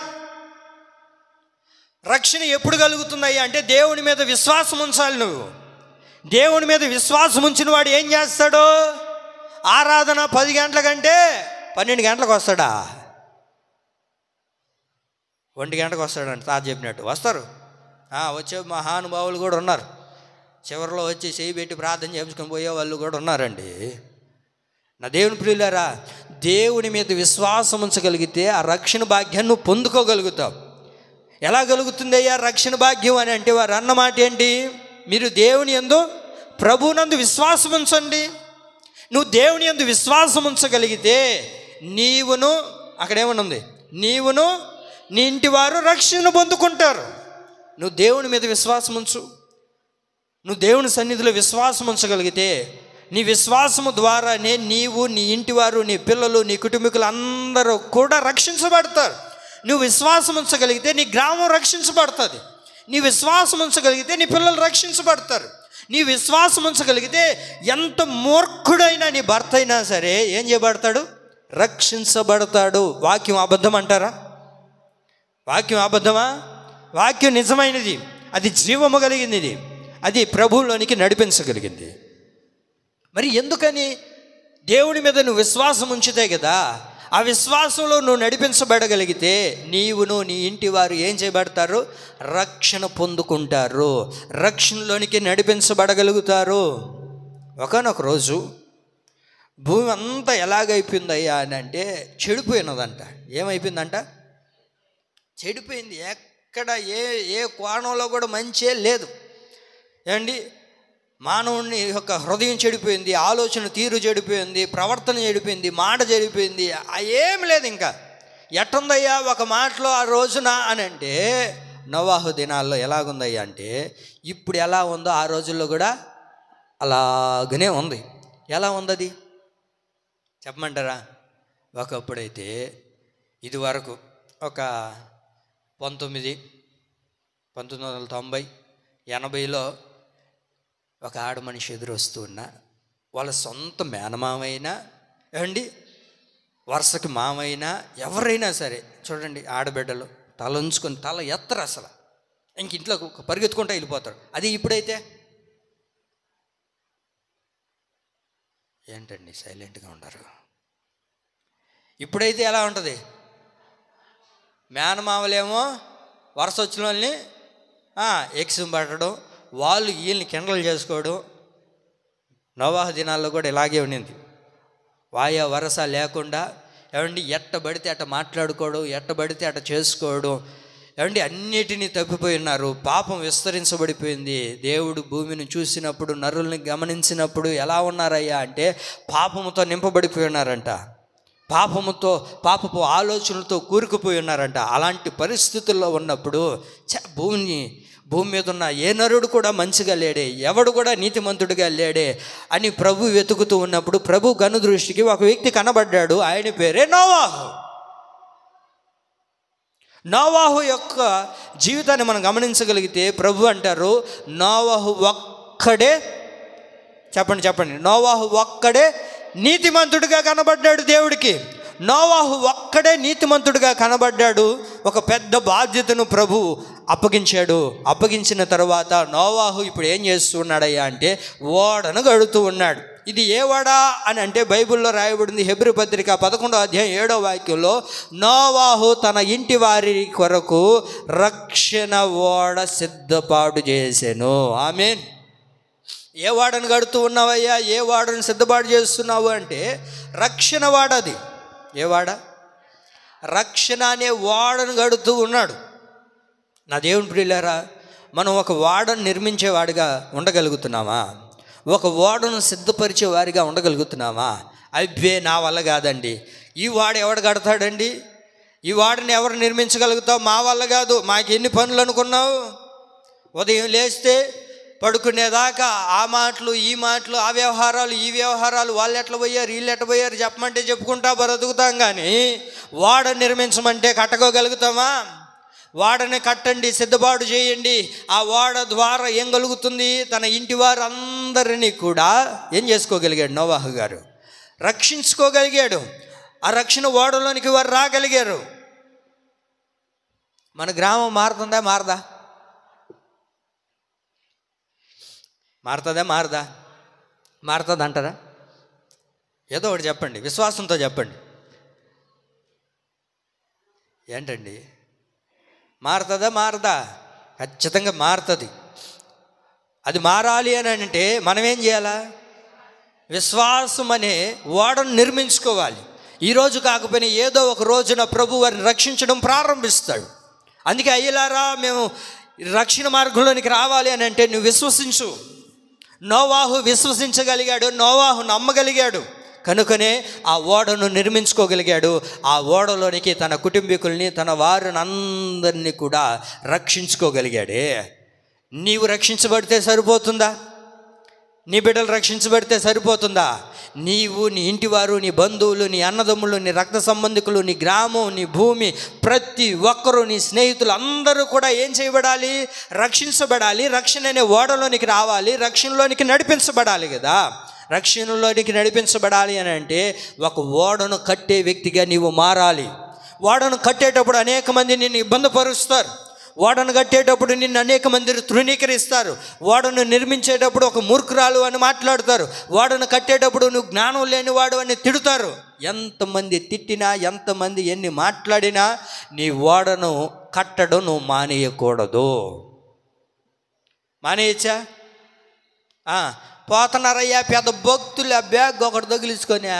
రక్షణ ఎప్పుడు కలుగుతుందయ్యా అంటే దేవుని మీద విశ్వాసం ఉంచాలి. నువ్వు దేవుని మీద విశ్వాసం ఉంచిన వాడు ఏం చేస్తాడు? ఆరాధన 10 గంటల కంటే 12 గంటలకు వస్తాడా? 1 గంటకు వస్తాడంట. తాత చెప్పినట్టు వస్తారు. వచ్చే మహానుభావులు కూడా ఉన్నారు. చివరిలో వచ్చి చేయి పెట్టి ప్రార్థన చేసుకొని పోయే వాళ్ళు కూడా ఉన్నారండి. నా దేవుని ప్రియులారా, దేవుని మీద విశ్వాసం ఉంచగలిగితే ఆ రక్షణ భాగ్యాన్ని నువ్వు పొందుకోగలుగుతావు. ఎలా కలుగుతుందయ్యా రక్షణ భాగ్యం అని అంటే వారు అన్నమాట ఏంటి? మీరు దేవుని యందు ప్రభువునందు విశ్వాసం ఉంచండి. నువ్వు దేవుని యందు విశ్వాసం ఉంచగలిగితే నీవును, అక్కడేమనుంది, నీవును నీ ఇంటి వారు రక్షణ పొందుకుంటారు. నువ్వు దేవుని మీద విశ్వాసం ఉంచు. నువ్వు దేవుని సన్నిధిలో విశ్వాసం ఉంచగలిగితే నీ విశ్వాసము ద్వారానే నీవు, నీ ఇంటి వారు, నీ పిల్లలు, నీ కుటుంబీకులు అందరూ కూడా రక్షించబడతారు. నువ్వు విశ్వాసం ఉంచగలిగితే నీ గ్రామం రక్షించబడుతుంది. నీ విశ్వాసం ఉంచగలిగితే నీ పిల్లలు రక్షించబడతారు. నీ విశ్వాసం ఉంచగలిగితే ఎంత మూర్ఖుడైనా నీ భర్త అయినా సరే ఏం చేయబడతాడు? రక్షించబడతాడు. వాక్యం అబద్ధం అంటారా? వాక్యం అబద్ధమా? వాక్యం నిజమైనది, అది జీవము కలిగింది, అది ప్రభువులోనికి నడిపించగలిగింది. మరి ఎందుకని? దేవుని మీద నువ్వు విశ్వాసం ఉంచితే కదా, ఆ విశ్వాసంలో నువ్వు నడిపించబడగలిగితే నీవును నీ ఇంటి వారు ఏం చేయబడతారు? రక్షణ పొందుకుంటారు, రక్షణలోనికి నడిపించబడగలుగుతారు. ఒకానొక రోజు భూమి అంతా ఎలాగైపోయిందయ్యా అని అంటే చెడిపోయినదంట. ఏమైపోయిందంట? చెడిపోయింది. ఎక్కడ ఏ కోణంలో కూడా మంచే లేదు. ఏమండి, మానవుని యొక్క హృదయం చెడిపోయింది, ఆలోచన తీరు చెడిపోయింది, ప్రవర్తన చెడిపోయింది, మాట చెడిపోయింది, ఏం లేదు. ఇంకా ఎట్టుందయ్యా ఒక మాటలో ఆ రోజున అని అంటే, నోవాహు దినాల్లో ఎలాగుందయ్యా అంటే ఇప్పుడు ఎలా ఉందో ఆ రోజుల్లో కూడా అలాగనే ఉంది. ఎలా ఉంది అది చెప్పమంటారా? ఒకప్పుడైతే ఇది వరకు ఒక 1990, 80లో ఒక ఆడ మనిషి ఎదురు వస్తూ ఉన్నా, వాళ్ళ సొంత మేనమామైనా ఏమండి, వరుసకి మామైనా ఎవరైనా సరే చూడండి, ఆడబిడ్డలు తల ఉంచుకొని తల ఎత్తరు, అసలు ఇంక ఇంట్లో పరిగెత్తుకుంటూ వెళ్ళిపోతారు. అది ఇప్పుడైతే ఏంటండి సైలెంట్గా ఉండరు? ఇప్పుడైతే ఎలా ఉంటుంది? మేనమామలేమో వరుస వచ్చిన వాళ్ళని ఎక్సం పట్టడం, వాళ్ళు వీళ్ళని కిండలు చేసుకోవడం. నోవాహు దినాల్లో కూడా ఇలాగే ఉండింది. వాయ వరస లేకుండా ఏమండి ఎట్టబడితే అట్ట మాట్లాడుకోవడం, ఎట్టబడితే అట్ట చేసుకోవడం, ఏమండి అన్నిటినీ తప్పిపోయి ఉన్నారు. పాపం విస్తరించబడిపోయింది. దేవుడు భూమిని చూసినప్పుడు, నరుల్ని గమనించినప్పుడు ఎలా ఉన్నారయ్యా అంటే పాపముతో నింపబడిపోయి ఉన్నారంట. పాపపు ఆలోచనలతో కూరుకుపోయి ఉన్నారంట. అలాంటి పరిస్థితుల్లో ఉన్నప్పుడు భూమి మీద ఉన్న ఏ నరుడు కూడా మంచిగా లేడే, ఎవడు కూడా నీతిమంతుడిగా లేడే అని ప్రభు వెతుకుతూ ఉన్నప్పుడు ప్రభు కనుదృష్టికి ఒక వ్యక్తి కనబడ్డాడు. ఆయన పేరే నోవాహు. నోవాహు యొక్క జీవితాన్ని మనం గమనించగలిగితే ప్రభు అంటారు, నోవాహు ఒక్కడే, చెప్పండి, నోవాహు ఒక్కడే నీతిమంతుడిగా కనబడ్డాడు దేవుడికి. నోవాహు ఒక్కడే నీతిమంతుడిగా కనబడ్డాడు. ఒక పెద్ద బాధ్యతను ప్రభు అప్పగించాడు. అప్పగించిన తర్వాత నోవాహు ఇప్పుడు ఏం చేస్తున్నాడయ్యా అంటే ఓడను గడుతూ ఉన్నాడు. ఇది ఏ ఓడ అని అంటే బైబిల్లో రాయబడింది. హెబ్రీ పత్రిక 11వ అధ్యాయం 7వ వాక్యంలో నోవాహు తన ఇంటి వారి కొరకు రక్షణ ఓడ సిద్ధపాటు చేసెను. ఆమేన్. ఏ వాడను గడుతూ ఉన్నావయ్యా, ఏ వాడను సిద్ధపాటు చేస్తున్నావు అంటే రక్షణ వాడది. ఏ వాడ? రక్షణ అనే వాడను గడుతూ ఉన్నాడు. నా దేవుని ప్రియులారా, మనం ఒక వాడను నిర్మించేవాడిగా ఉండగలుగుతున్నామా? ఒక ఓడను సిద్ధపరిచే వారిగా ఉండగలుగుతున్నామా? అబ్బే నా వల్ల కాదండి. ఈ వాడు ఎవడు కడతాడండి? ఈ వాడిని ఎవరు నిర్మించగలుగుతావు? మా వల్ల కాదు. మాకు ఎన్ని పనులు అనుకున్నావు? ఉదయం లేస్తే పడుకునేదాకా ఆ మాటలు ఈ మాటలు, ఆ వ్యవహారాలు ఈ వ్యవహారాలు, వాళ్ళు ఎట్లా పోయారు వీళ్ళు ఎట్లా పోయారు చెప్పమంటే చెప్పుకుంటా బ్రతుకుతాం. కానీ వాడ నిర్మించమంటే కట్టుకోగలుగుతామా? వాడని కట్టండి, సిద్ధపాటు చేయండి. ఆ వాడ ద్వారా ఏం కలుగుతుంది? తన ఇంటి వారు అందరినీ కూడా ఏం చేసుకోగలిగాడు నోవాహు గారు? రక్షించుకోగలిగాడు. ఆ రక్షణ ఓడలోనికి వారు రాగలిగారు. మన గ్రామం మారుతుందా? మారుతుంది అంటారా? ఏదో ఒకటి చెప్పండి, విశ్వాసంతో చెప్పండి. ఏంటండి మారుతుందా? ఖచ్చితంగా మారుతుంది. అది మారాలి అని అంటే మనం ఏం చేయాలా? విశ్వాసం అనే ఓడను నిర్మించుకోవాలి. ఈరోజు కాకపోయినా ఏదో ఒక రోజున ప్రభు వారిని రక్షించడం ప్రారంభిస్తాడు. అందుకే అయ్యలారా, మేము రక్షణ మార్గంలోనికి రావాలి అని అంటే నువ్వు విశ్వసించు. నోవాహు విశ్వసించగలిగాడు, నోవాహు నమ్మగలిగాడు, కనుకనే ఆ ఓడను నిర్మించుకోగలిగాడు. ఆ ఓడలోనికి తన కుటుంబీకుల్ని, తన వారిని అందరినీ కూడా రక్షించుకోగలిగాడే. నీవు రక్షించబడితే సరిపోతుందా? నీ బిడ్డలు రక్షించబడితే సరిపోతుందా? నీవు, నీ ఇంటివారు, నీ బంధువులు, నీ అన్నదమ్ములు, నీ రక్త సంబంధికులు, నీ గ్రామం, నీ భూమి, ప్రతి ఒక్కరూ, నీ స్నేహితులు అందరూ కూడా ఏం చేయబడాలి? రక్షించబడాలి. రక్షణ అనే ఓడలోనికి రావాలి, రక్షణలోనికి నడిపించబడాలి కదా. రక్షణలోనికి నడిపించబడాలి అని అంటే ఒక ఓడను కట్టే వ్యక్తిగా నీవు మారాలి. ఓడను కట్టేటప్పుడు అనేక మంది నిన్ను ఇబ్బంది పరుస్తారు. ఓడను కట్టేటప్పుడు నిన్ను అనేక మంది తృణీకరిస్తారు. ఓడను నిర్మించేటప్పుడు ఒక మూర్ఖురాలు అని మాట్లాడతారు. ఓడను కట్టేటప్పుడు నువ్వు జ్ఞానం లేనివాడు అని తిడుతారు. ఎంతమంది తిట్టినా, ఎంతమంది ఎన్ని మాట్లాడినా నీ ఓడను కట్టడం నువ్వు మానేయకూడదు. మానేయచ్చా? పోతున్నారయ్యా పెద్ద భక్తులు, ఆ బ్యాగ్ ఒకటి తగిలించుకొని.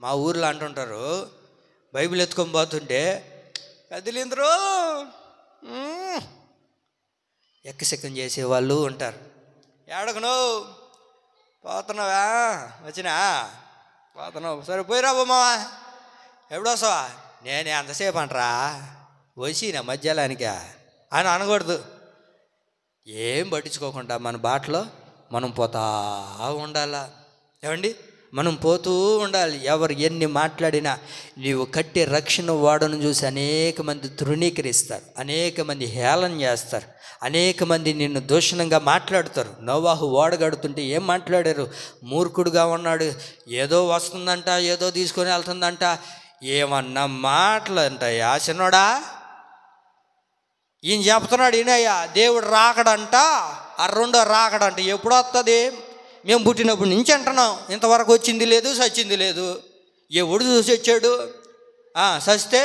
మా ఊర్లో అంటుంటారు, బైబిల్ ఎత్తుకొని పోతుంటే కదిలిందరు ఎక్కసెక్కం చేసేవాళ్ళు ఉంటారు. ఏడకను పోతున్నావా? వచ్చినా పోతున్నావు, సరే పోయిరా బొమ్మవా, ఎప్పుడొస్తావా? నేనే అంతసేపు అంటరా వచ్చి నా మధ్యాహ్నానికా అని అనకూడదు. ఏం పట్టించుకోకుండా మన బాటలో మనం పోతా ఉండాలా. ఏమండి, మనం పోతూ ఉండాలి. ఎవరు ఎన్ని మాట్లాడినా నీవు కట్టే రక్షణ ఓడను చూసి అనేక మంది తృణీకరిస్తారు, అనేక మంది హేళన చేస్తారు, అనేక మంది నిన్ను దూషణంగా మాట్లాడతారు. నోవాహు ఓడ కడుతుంటే ఏం మాట్లాడారు? మూర్ఖుడుగా ఉన్నాడు, ఏదో వస్తుందంట, ఏదో తీసుకొని వెళ్తుందంట, ఏమన్నా మాటలు అంటాయా చిన్నోడా? ఈయన చెప్తున్నాడు, ఈయనయ్యా దేవుడు రాకడంట, ఆ రెండో రాకడంట ఎప్పుడు వస్తుంది? మేము పుట్టినప్పటి నుంచి అంటున్నాం, ఇంతవరకు వచ్చింది లేదు, సచ్చింది లేదు. ఎవడు చూసి వచ్చాడు? సస్తే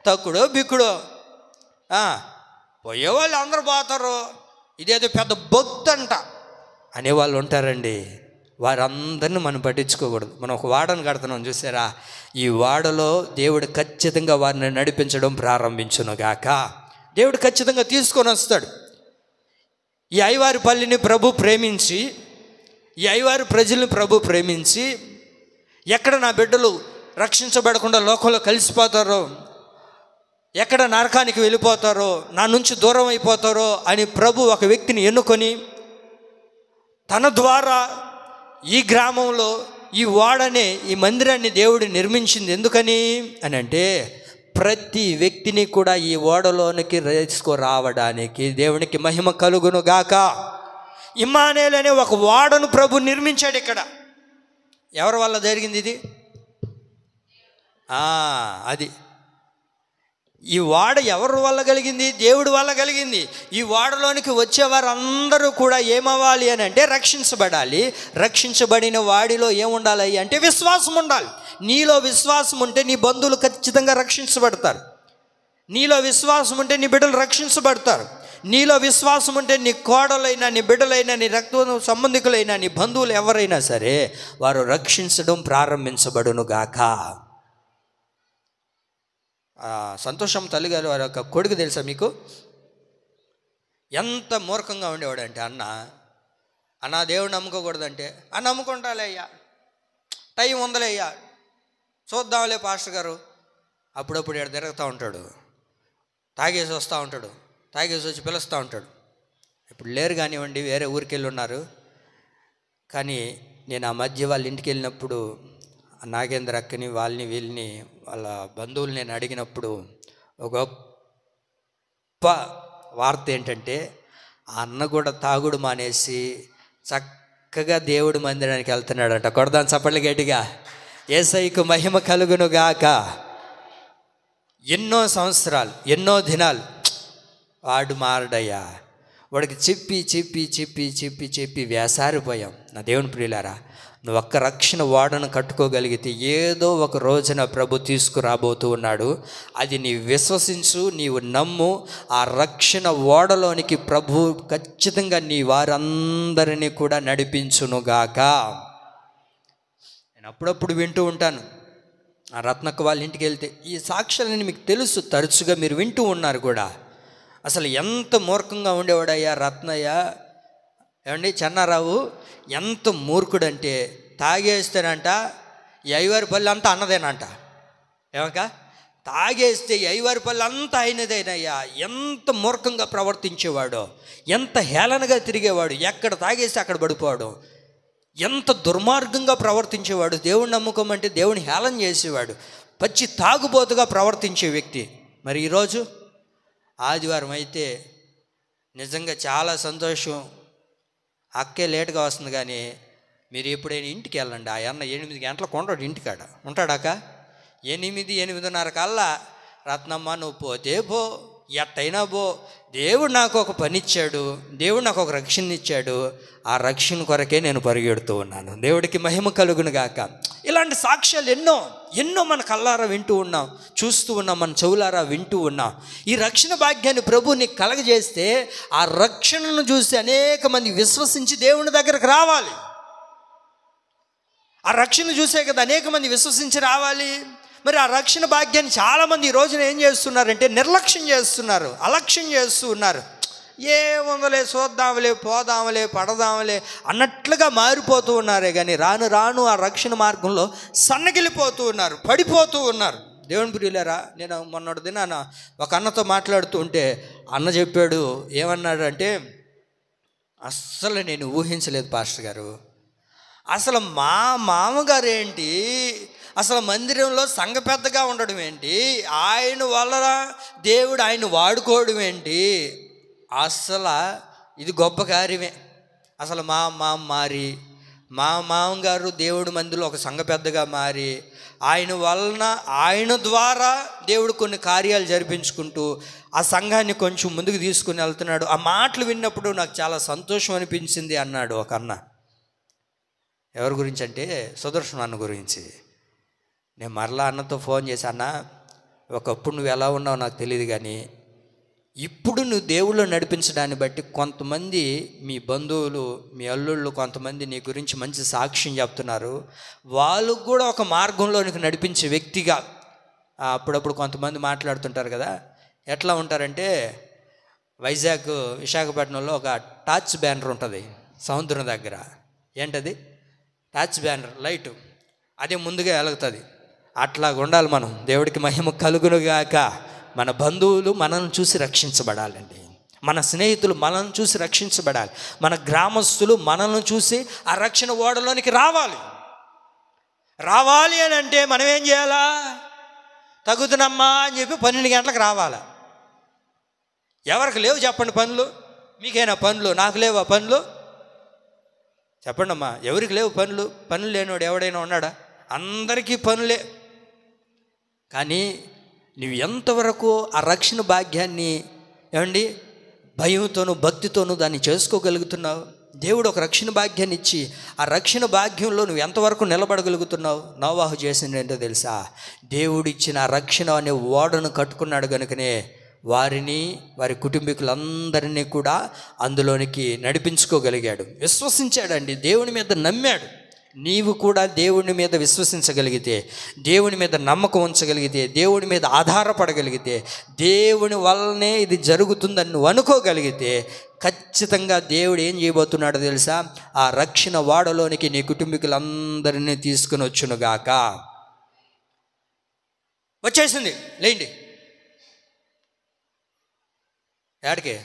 తక్కుడో బిక్కుడో పోయేవాళ్ళు అందరూ పోతారు, ఇదేదో పెద్ద భక్తి అంట అనేవాళ్ళు ఉంటారండి. వారందరినీ మనం పట్టించుకోకూడదు. మనం ఒక వాడను కడుతున్నాం చూసారా? ఈ వాడలో దేవుడు ఖచ్చితంగా వారిని నడిపించడం ప్రారంభించునుగాక. దేవుడు ఖచ్చితంగా తీసుకొని వస్తాడు. ఈ ఐవారి పల్లిని ప్రభు ప్రేమించి, ఈ ఐవారు ప్రజల్ని ప్రభు ప్రేమించి, ఎక్కడ నా బిడ్డలు రక్షించబడకుండా లోకంలో కలిసిపోతారో, ఎక్కడ నరకానికి వెళ్ళిపోతారో, నా నుంచి దూరం అయిపోతారో అని ప్రభు ఒక వ్యక్తిని ఎన్నుకొని తన ద్వారా ఈ గ్రామంలో ఈ వాడనే ఈ మందిరాన్ని దేవుడు నిర్మించింది. ఎందుకని అని అంటే ప్రతి వ్యక్తిని కూడా ఈ ఓడలోనికి తీసుకురావడానికి. దేవునికి మహిమ కలుగును గాక. ఇమ్మానుయేలు అనే ఒక ఓడను ప్రభు నిర్మించాడు ఇక్కడ. ఎవరి వల్ల జరిగింది ఇది? అది ఈ ఓడ ఎవరి వల్ల కలిగింది? దేవుడి వల్ల కలిగింది. ఈ ఓడలోనికి వచ్చేవారందరూ కూడా ఏమవ్వాలి అని అంటే రక్షించబడాలి. రక్షించబడిన వాడిలో ఏముండాలి అంటే విశ్వాసం ఉండాలి. నీలో విశ్వాసం ఉంటే నీ బంధువులు ఖచ్చితంగా రక్షించబడతారు. నీలో విశ్వాసం ఉంటే నీ బిడ్డలు రక్షించబడతారు. నీలో విశ్వాసం ఉంటే నీ కోడలైనా, నీ బిడ్డలైనా, నీ రక్త సంబంధికులైనా, నీ బంధువులు ఎవరైనా సరే వారు రక్షించడం ప్రారంభించబడును గాక. సంతోషం తల్లిగారు వారి యొక్క కొడుకు తెలుసా మీకు? ఎంత మూర్ఖంగా ఉండేవాడంటే, అన్న దేవుడు నమ్ముకోకూడదంటే, నమ్ముకుంటాలే అయ్యా, టైం ఉందలే అయ్యా, చూద్దాంలే పాస్టర్ గారు. అప్పుడప్పుడు ఇక్కడ తిరుగుతూ ఉంటాడు, తాగేసి వస్తూ ఉంటాడు, తాగేసి వచ్చి పిలుస్తూ ఉంటాడు. ఇప్పుడు లేరు కానివ్వండి, వేరే ఊరికి వెళ్ళి ఉన్నారు. కానీ నేను ఆ మధ్య వాళ్ళ ఇంటికి వెళ్ళినప్పుడు నాగేంద్ర అక్కని, వాళ్ళని వీళ్ళని, వాళ్ళ బంధువులు నేను అడిగినప్పుడు ఒక గొప్ప వార్త ఏంటంటే, ఆ అన్న కూడా తాగుడు మానేసి చక్కగా దేవుడి మందిరానికి వెళ్తున్నాడంట. కొడదాం చప్పట్లు గట్టిగా. యేసయ్యకు మహిమ కలుగును గాక. ఎన్నో సంవత్సరాలు, ఎన్నో దినాలు వాడు మారడయ్యా. వాడికి చెప్పి చెప్పి చెప్పి చెప్పి చెప్పి వేసారిపోయాం. నా దేవుని ప్రియులారా, నువ్వు ఒక్క రక్షణ ఓడను కట్టుకోగలిగితే ఏదో ఒక రోజున ప్రభు తీసుకురాబోతూ ఉన్నాడు. అది నీవు విశ్వసించు, నీవు నమ్ము. ఆ రక్షణ ఓడలోనికి ప్రభు ఖచ్చితంగా నీ వారందరినీ కూడా నడిపించునుగాక. నేను అప్పుడప్పుడు వింటూ ఉంటాను. ఆ రత్నక్క వాళ్ళ ఇంటికి వెళ్తే ఈ సాక్ష్యాలని మీకు తెలుసు, తరచుగా మీరు వింటూ ఉన్నారు కూడా. అసలు ఎంత మూర్ఖంగా ఉండేవాడయ్యా రత్నయ్య, ఏమండి చెన్నారావు ఎంత మూర్ఖుడంటే తాగేస్తేనంట ఈ ఐవారిపల్లి అంతా అన్నదేనంట. ఏమక తాగేస్తే ఈ ఐవారిపల్లి అంతా అయినదేనయ్యా. ఎంత మూర్ఖంగా ప్రవర్తించేవాడో, ఎంత హేళనగా తిరిగేవాడు, ఎక్కడ తాగేస్తే అక్కడ పడిపోవడం, ఎంత దుర్మార్గంగా ప్రవర్తించేవాడు. దేవుని నమ్ముకోమంటే దేవుని హేళన చేసేవాడు, పచ్చి తాగుబోతుగా ప్రవర్తించే వ్యక్తి. మరి ఈరోజు ఆదివారం అయితే నిజంగా చాలా సంతోషం. అక్కే లేటుగా వస్తుంది, కానీ మీరు ఎప్పుడైనా ఇంటికి వెళ్ళండి. ఆ అన్న 8 గంటలకు ఉండడు ఇంటికాడ. ఉంటాడాక 8-8:30 కల్లా రత్నమ్మ నువ్వు పోతే పో, ఎట్టయినా పో, దేవుడు నాకు ఒక పని ఇచ్చాడు, దేవుడు నాకు ఒక రక్షణ ఇచ్చాడు, ఆ రక్షణ కొరకే నేను పరిగెడుతూ ఉన్నాను. దేవుడికి మహిమ కలుగును గాక. ఇలాంటి సాక్ష్యాలు ఎన్నో ఎన్నో మన కళ్ళారా వింటూ ఉన్నాం, చూస్తూ ఉన్నాం, మన చెవులారా వింటూ ఉన్నాం. ఈ రక్షణ భాగ్యాన్ని ప్రభు నీకు కలగజేస్తే ఆ రక్షణను చూసి అనేక మంది విశ్వసించి దేవుని దగ్గరకు రావాలి. ఆ రక్షణ చూసే కదా అనేక మంది విశ్వసించి రావాలి. మరి ఆ రక్షణ భాగ్యాన్ని చాలామంది ఈ రోజున ఏం చేస్తున్నారంటే నిర్లక్ష్యం చేస్తున్నారు, అలక్ష్యం చేస్తూ ఉన్నారు. ఏముందలే, చూద్దాంలే, పోదాంలే, పడదాంలే అన్నట్లుగా మారిపోతూ ఉన్నారే కానీ రాను రాను ఆ రక్షణ మార్గంలో సన్నగిలిపోతూ ఉన్నారు, పడిపోతూ ఉన్నారు. దేవుని ప్రియులారా, నేను మొన్నటి దినాన ఒక అన్నతో మాట్లాడుతూ ఉంటే అన్న చెప్పాడు, ఏమన్నాడు అంటే, అస్సలు నేను ఊహించలేదు పాస్టర్ గారు, అసలు మా మామగారు ఏంటి, అసలు మందిరంలో సంఘ పెద్దగా ఉండడం ఏంటి, ఆయన వల్ల దేవుడు ఆయన వాడుకోవడం ఏంటి, అసలు ఇది గొప్ప కార్యమే. అసలు మా మామగారు దేవుడి మందిలో ఒక సంఘ పెద్దగా మారి ఆయన వలన ఆయన ద్వారా దేవుడు కొన్ని కార్యాలు జరిపించుకుంటూ ఆ సంఘాన్ని కొంచెం ముందుకు తీసుకుని వెళ్తున్నాడు. ఆ మాటలు విన్నప్పుడు నాకు చాలా సంతోషం అనిపించింది అన్నాడు ఒక అన్న. ఎవరి గురించి అంటే సుదర్శన్ అన్న గురించి. నేను మరలా అన్నతో ఫోన్ చేసి, అన్న ఒకప్పుడు నువ్వు ఎలా ఉన్నావో నాకు తెలియదు, కానీ ఇప్పుడు నువ్వు దేవుళ్ళు నడిపించడాన్ని బట్టి కొంతమంది మీ బంధువులు, మీ అల్లుళ్ళు కొంతమంది నీ గురించి మంచి సాక్ష్యం చెప్తున్నారు. వాళ్ళు కూడా ఒక మార్గంలో నీకు నడిపించే వ్యక్తిగా అప్పుడప్పుడు కొంతమంది మాట్లాడుతుంటారు కదా. ఎట్లా ఉంటారంటే, వైజాగ్ విశాఖపట్నంలో ఒక టార్చ్ బ్యానర్ ఉంటుంది సముద్రం దగ్గర. ఏంటది? టార్చ్ బ్యానర్ లైటు, అదే ముందుగా వెలుగుతుంది. అట్లాగా ఉండాలి మనం. దేవుడికి మహిమ కలుగునుగాక. మన బంధువులు మనల్ని చూసి రక్షించబడాలండి, మన స్నేహితులు మనల్ని చూసి రక్షించబడాలి, మన గ్రామస్తులు మనల్ని చూసి ఆ రక్షణ ఓడలోనికి రావాలి అని అంటే మనం ఏం చేయాలా? తగుదునమ్మా అని చెప్పి 12 గంటలకు రావాలా. ఎవరికి లేవు చెప్పండి పనులు? మీకైనా పనులు? నాకు లేవా పనులు? చెప్పండి అమ్మా, ఎవరికి లేవు పనులు? పనులు లేనివాడు ఎవడైనా ఉన్నాడా? అందరికీ పనులే. కానీ నువ్వు ఎంతవరకు ఆ రక్షణ భాగ్యాన్ని ఏమండి భయంతోనూ భక్తితోనూ దాన్ని చేసుకోగలుగుతున్నావు? దేవుడు ఒక రక్షణ భాగ్యాన్ని ఇచ్చి ఆ రక్షణ భాగ్యంలో నువ్వు ఎంతవరకు నిలబడగలుగుతున్నావు? నోవాహు చేసింది ఏంటో తెలుసా? దేవుడు ఇచ్చిన ఆ రక్షణ అనే ఓడను కట్టుకున్నాడు కనుకనే వారిని, వారి కుటుంబీకులందరినీ కూడా అందులోనికి నడిపించుకోగలిగాడు. విశ్వసించాడండి, దేవుని మీద నమ్మాడు. నీవు కూడా దేవుని మీద విశ్వసించగలిగితే, దేవుని మీద నమ్మకం ఉంచగలిగితే, దేవుని మీద ఆధారపడగలిగితే, దేవుని వల్లనే ఇది జరుగుతుందని నువ్వు అనుకోగలిగితే ఖచ్చితంగా దేవుడు ఏం చేయబోతున్నాడో తెలుసా? ఆ రక్షణ వాడలోనికి నీ కుటుంబీకులందరినీ తీసుకుని వచ్చునుగాక. వచ్చేసింది, లేండి. ఏడకే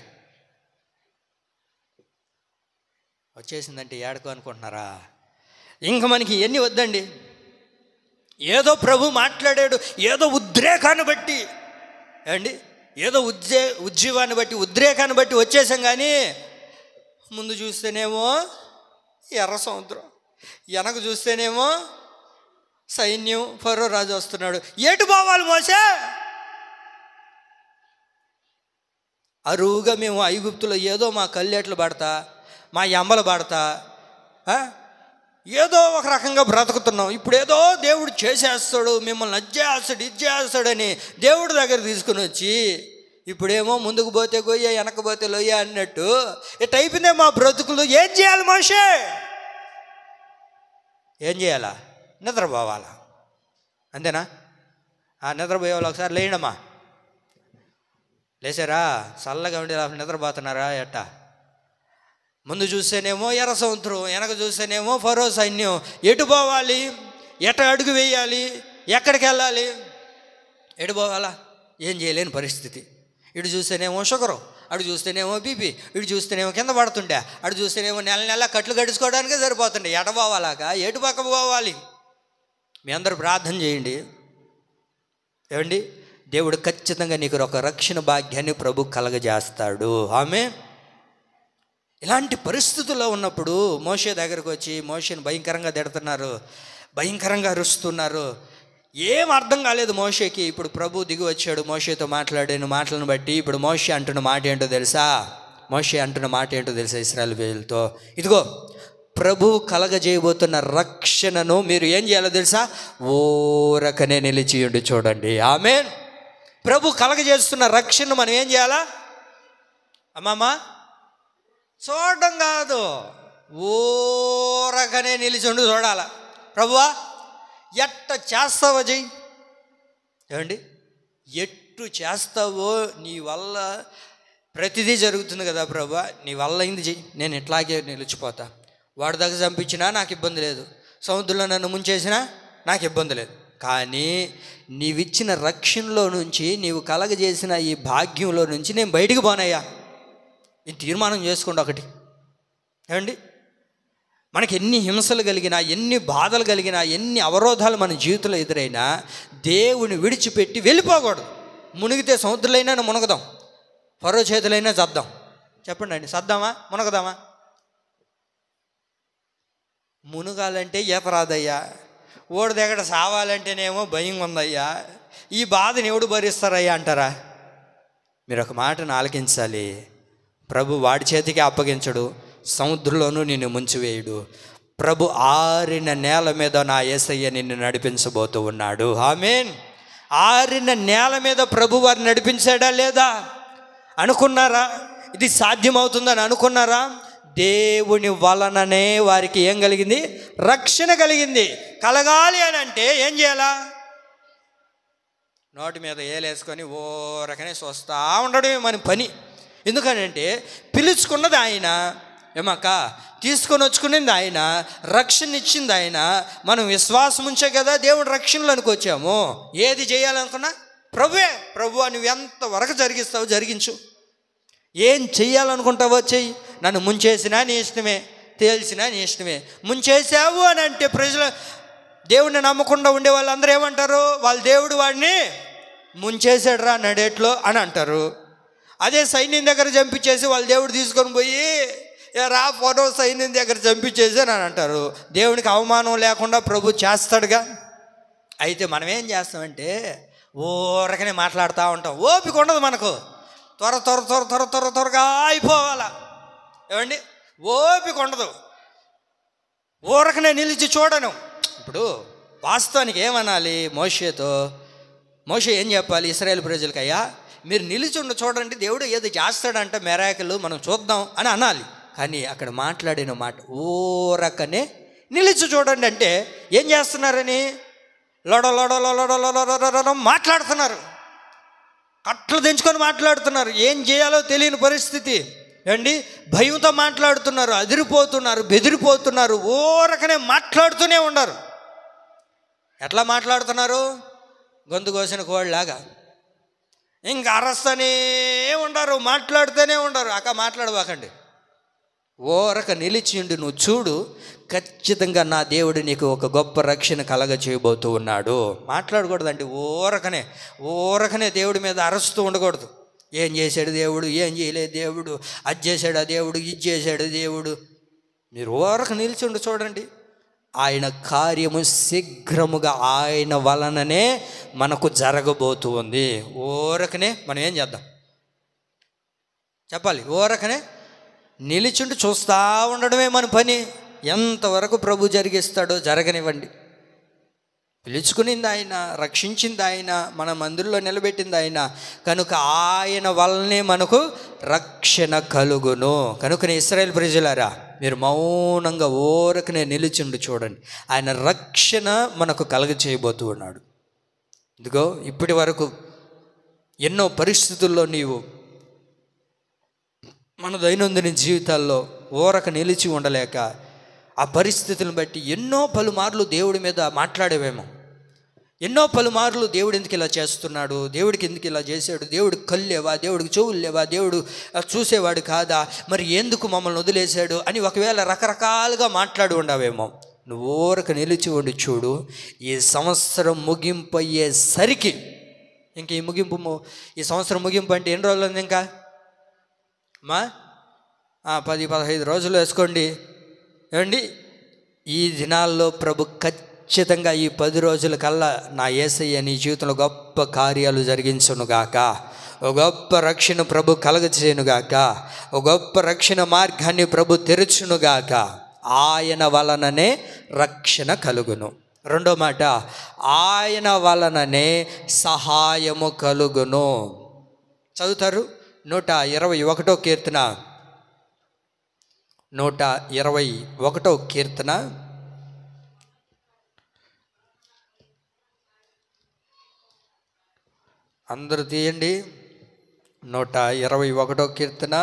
వచ్చేసిందంటే ఏడకో అనుకుంటున్నారా? ఇంక మనకి ఇవన్నీ వద్దండి. ఏదో ప్రభు మాట్లాడాడు, ఏదో ఉద్రేకాన్ని బట్టి ఏమండి, ఏదో ఉజ్జీవాన్ని బట్టి, ఉద్రేకాన్ని బట్టి వచ్చేసాం. కానీ ముందు చూస్తేనేమో ఎర్ర సముద్రం, వెనక చూస్తేనేమో సైన్యం, ఫరో రాజు వస్తున్నాడు. ఎటు పోవాలి మోసే? అరువుగా మేము ఐగుప్తులో ఏదో మా కళ్ళేట్లు పడతా, మా ఎంబలు పడతా, ఏదో ఒక రకంగా బ్రతుకుతున్నాం. ఇప్పుడు ఏదో దేవుడు చేసేస్తాడు, మిమ్మల్ని అజ్జేస్తాడు, ఇజ్జేస్తాడని దేవుడి దగ్గర తీసుకుని వచ్చి ఇప్పుడేమో ముందుకు పోతే గొయ్య, వెనక పోతే లొయ్య అన్నట్టు ఇట్ అయిపోయిందే మా బ్రతుకులు. ఏం చేయాలి మోషే? ఏం చేయాలా? నిద్రపోవాలా. అంతేనా? నిద్రపోయే వాళ్ళు ఒకసారి లేయడమ్మా. లేచారా? చల్లగా ఉండి నిద్రపోతున్నారా ఎట్టా? ముందు చూస్తేనేమో ఎర్ర సముద్రం, వెనక చూస్తేనేమో ఫరో సైన్యం. ఎటు పోవాలి? ఎట అడుగు వేయాలి? ఎక్కడికి వెళ్ళాలి? ఎటు పోవాలా? ఏం చేయలేని పరిస్థితి. ఇటు చూస్తేనేమో షుగరు, అటు చూస్తేనేమో బీపీ, ఇటు చూస్తేనేమో కింద పడుతుండే, అటు చూస్తేనేమో నెల నెల కట్లు కడుచుకోవడానికే సరిపోతుండే. ఎట పోవాలాక? ఎటు పక్క పోవాలి? మీ అందరూ ప్రార్థన చేయండి. ఏమండి? దేవుడు ఖచ్చితంగా నీకు ఒక రక్షణ భాగ్యాన్ని ప్రభు కలగజేస్తాడు. ఆమె ఇలాంటి పరిస్థితుల్లో ఉన్నప్పుడు మోషే దగ్గరకు వచ్చి మోషేని భయంకరంగా తిడుతున్నారు, భయంకరంగా అరుస్తున్నారు. ఏం అర్థం కాలేదు మోషేకి. ఇప్పుడు ప్రభు దిగి వచ్చాడు, మోషేతో మాట్లాడిన మాటలను బట్టి ఇప్పుడు మోషే అంటున్న మాట ఏంటో తెలుసా? మోషే అంటున్న మాట ఏంటో తెలుసా? ఇశ్రాయేలు ప్రజలతో, ఇదిగో ప్రభు కలగజేయబోతున్న రక్షణను మీరు ఏం చేయాలో తెలుసా? ఓరకనే నిలిచియుండి చూడండి. ఆమేన్. ప్రభు కలగజేస్తున్న రక్షణ మనం ఏం చేయాలా అమ్మమ్మ? చూడడం కాదు, ఓరకనే నిలిచిండు చూడాల. ప్రభువా ఎట్ట చేస్తావో చెయ్యి. ఏమండి? ఎట్టు చేస్తావో నీ వల్ల ప్రతిదీ జరుగుతుంది కదా ప్రభువా, నీ వల్ల అయింది చెయ్యి, నేను ఇట్లాగే నిలిచిపోతా. వాడి దగ్గర చంపించినా నాకు ఇబ్బంది లేదు, సముద్రంలో నన్ను ముంచేసినా నాకు ఇబ్బంది లేదు. కానీ నీవిచ్చిన రక్షణలో నుంచి, నీవు కలగజేసిన ఈ భాగ్యంలో నుంచి నేను బయటికి పోనయ్యా. ఈ తీర్మానం చేసుకోండి ఒకటి. ఏమండి? మనకి ఎన్ని హింసలు కలిగినా, ఎన్ని బాధలు కలిగినా, ఎన్ని అవరోధాలు మన జీవితంలో ఎదురైనా దేవుని విడిచిపెట్టి వెళ్ళిపోకూడదు. మునిగితే సముద్రంలోనైనా మునగదాం, ఫరో చేతులైనా చద్దాం. చెప్పండి అండి, చద్దామా మునగదామా? మునగాలంటే ఈత రాదయ్యా, ఓడి దగ్గర సావాలంటేనేమో భయం ఉందయ్యా, ఈ బాధను ఎవడు భరిస్తారయ్యా అంటారా? మీరు ఒక మాటను ఆలకించాలి. ప్రభు వాడి చేతికి అప్పగించడు, సముద్రంలోనూ నిన్ను ముంచివేయుడు. ప్రభు ఆరిన నేల మీద నా యేసయ్య నిన్ను నడిపించబోతూ ఉన్నాడు. ఆమేన్. ఆరిన నేల మీద ప్రభు వారిని నడిపించాడా లేదా అనుకున్నారా? ఇది సాధ్యమవుతుందని అనుకున్నారా? దేవుని వలననే వారికి ఏం కలిగింది? రక్షణ కలిగింది. కలగాలి అని అంటే ఏం చేయాలా? నోటి మీద ఏలేసుకొని ఓ రకనే చూస్తూ ఉండడమే మన పని. ఎందుకనంటే పిలుచుకున్నది ఆయన, ఏమక్క తీసుకొని వచ్చుకునేది ఆయన, రక్షణ ఇచ్చింది ఆయన. మనం విశ్వాసం ఉంచే కదా దేవుడు రక్షణలోనికి వచ్చాము. ఏది చేయాలనుకున్నా ప్రభువే. ప్రభువా నువ్వు ఎంతవరకు జరిగిస్తావు జరిగించు, ఏం చెయ్యాలనుకుంటావో చెయ్యి. నన్ను ముంచేసినా నీ ఇష్టమే, తేల్చినా నీ ఇష్టమే. ముంచేసావు అని అంటే ప్రజలు, దేవుడిని నమ్మకుండా ఉండే వాళ్ళందరూ ఏమంటారు? వాళ్ళ దేవుడు వాడిని ముంచేసాడు రా నడేట్లో అని అంటారు. అదే సైన్యం దగ్గర చంపించేసి వాళ్ళ దేవుడు తీసుకొని పోయి రా ఫరో సైన్యం దగ్గర చంపించేసి అని అంటారు. దేవునికి అవమానం లేకుండా ప్రభు చేస్తాడుగా. అయితే మనం ఏం చేస్తామంటే ఊరకనే మాట్లాడుతూ ఉంటాం. ఓపిక ఉండదు మనకు, త్వరగా అయిపోవాలా. ఏమండి? ఓపిక ఉండదు, ఊరకనే నిలిచి చూడను. ఇప్పుడు వాస్తవానికి ఏమనాలి మోషేతో? మోషే ఏం చెప్పాలి ఇశ్రాయేలు ప్రజలకి? అయ్యా మీరు నిలిచి ఉండి చూడండి, దేవుడు ఏదో చేస్తాడంట మెరాకిల్, మనం చూద్దాం అని అనాలి. కానీ అక్కడ మాట్లాడిన మాట ఊరకనే నిలిచి చూడండి అంటే ఏం చేస్తున్నారని? లొడ మాట్లాడుతున్నారు, కట్లు దించుకొని మాట్లాడుతున్నారు. ఏం చేయాలో తెలియని పరిస్థితి. ఏమండి? భయంతో మాట్లాడుతున్నారు, అదిరిపోతున్నారు, బెదిరిపోతున్నారు, ఊరకనే మాట్లాడుతూనే ఉన్నారు. ఎట్లా మాట్లాడుతున్నారు? గొంతు కోసిన కోళ్ళలాగా. ఇంకా అరస్తనే ఉండరు, మాట్లాడుతూనే ఉండరు. అక్క మాట్లాడబాకండి, ఓరక నిలిచిండు నువ్వు చూడు, ఖచ్చితంగా నా దేవుడు నీకు ఒక గొప్ప రక్షణ కలగ చేయబోతూ ఉన్నాడు. మాట్లాడకూడదండి, ఊరకనే దేవుడి మీద అరుస్తూ ఉండకూడదు. ఏం చేశాడు దేవుడు, ఏం చేయలేదు దేవుడు, అది చేశాడు ఆ దేవుడు, ఇది చేశాడు దేవుడు. మీరు ఊరక నిలిచిండు చూడండి, ఆయన కార్యము శీఘ్రముగా ఆయన వలననే మనకు జరగబోతూ ఉంది. ఊరకనే మనం ఏం చేద్దాం చెప్పాలి? ఊరకనే నిలిచుండి చూస్తూ ఉండడమే మన పని. ఎంతవరకు ప్రభు జరిగిస్తాడో జరగనివ్వండి. పిలుచుకునింది ఆయన, రక్షించింది ఆయన, మన మందిరంలో నిలబెట్టింది ఆయన. కనుక ఆయన వల్లనే మనకు రక్షణ కలుగును. కనుక ఇశ్రాయేలు ప్రజలారా, మీరు మౌనంగా ఊరకనే నిలిచిండి చూడండి. ఆయన రక్షణ మనకు కలగ చేయబోతూ ఉన్నాడు. ఇదిగో ఇప్పటి వరకు ఎన్నో పరిస్థితుల్లో నీవు మన దైనందిన జీవితాల్లో ఊరక నిలిచి ఉండలేక ఆ పరిస్థితులను బట్టి ఎన్నో పలుమార్లు దేవుడి మీద మాట్లాడేవేమో. ఎన్నో పలుమార్లు దేవుడు ఎందుకు ఇలా చేస్తున్నాడు, దేవుడికి ఎందుకు ఇలా చేశాడు, దేవుడికి కళ్ళు లేవా, దేవుడికి చెవులు లేవా, దేవుడు చూసేవాడు కాదా, మరి ఎందుకు మమ్మల్ని వదిలేశాడు అని ఒకవేళ రకరకాలుగా మాట్లాడి ఉండవేమో. నువ్వు ఊరక నిలిచి ఉండి చూడు. ఈ సంవత్సరం ముగింపు అయ్యేసరికి, ఇంక ఈ సంవత్సరం ముగింపు అంటే ఎన్ని రోజులు ఉంది ఇంకా? 10-15 రోజులు వేసుకోండి. ఏమండి, ఈ దినాల్లో ప్రభు ఖచ్చితంగా ఈ 10 రోజుల కల్లా నా యేసయ్య నీ జీవితంలో గొప్ప కార్యాలు జరిగించునుగాక, ఒక గొప్ప రక్షణ ప్రభు కలగచేయునుగాక, ఒక గొప్ప రక్షణ మార్గాన్ని ప్రభు తెరుచునుగాక. ఆయన వలననే రక్షణ కలుగును. రెండో మాట, ఆయన వలననే సహాయము కలుగును. చదువుతారు 121వ కీర్తన, 121వ కీర్తన అందరూ తీయండి. 121వ కీర్తన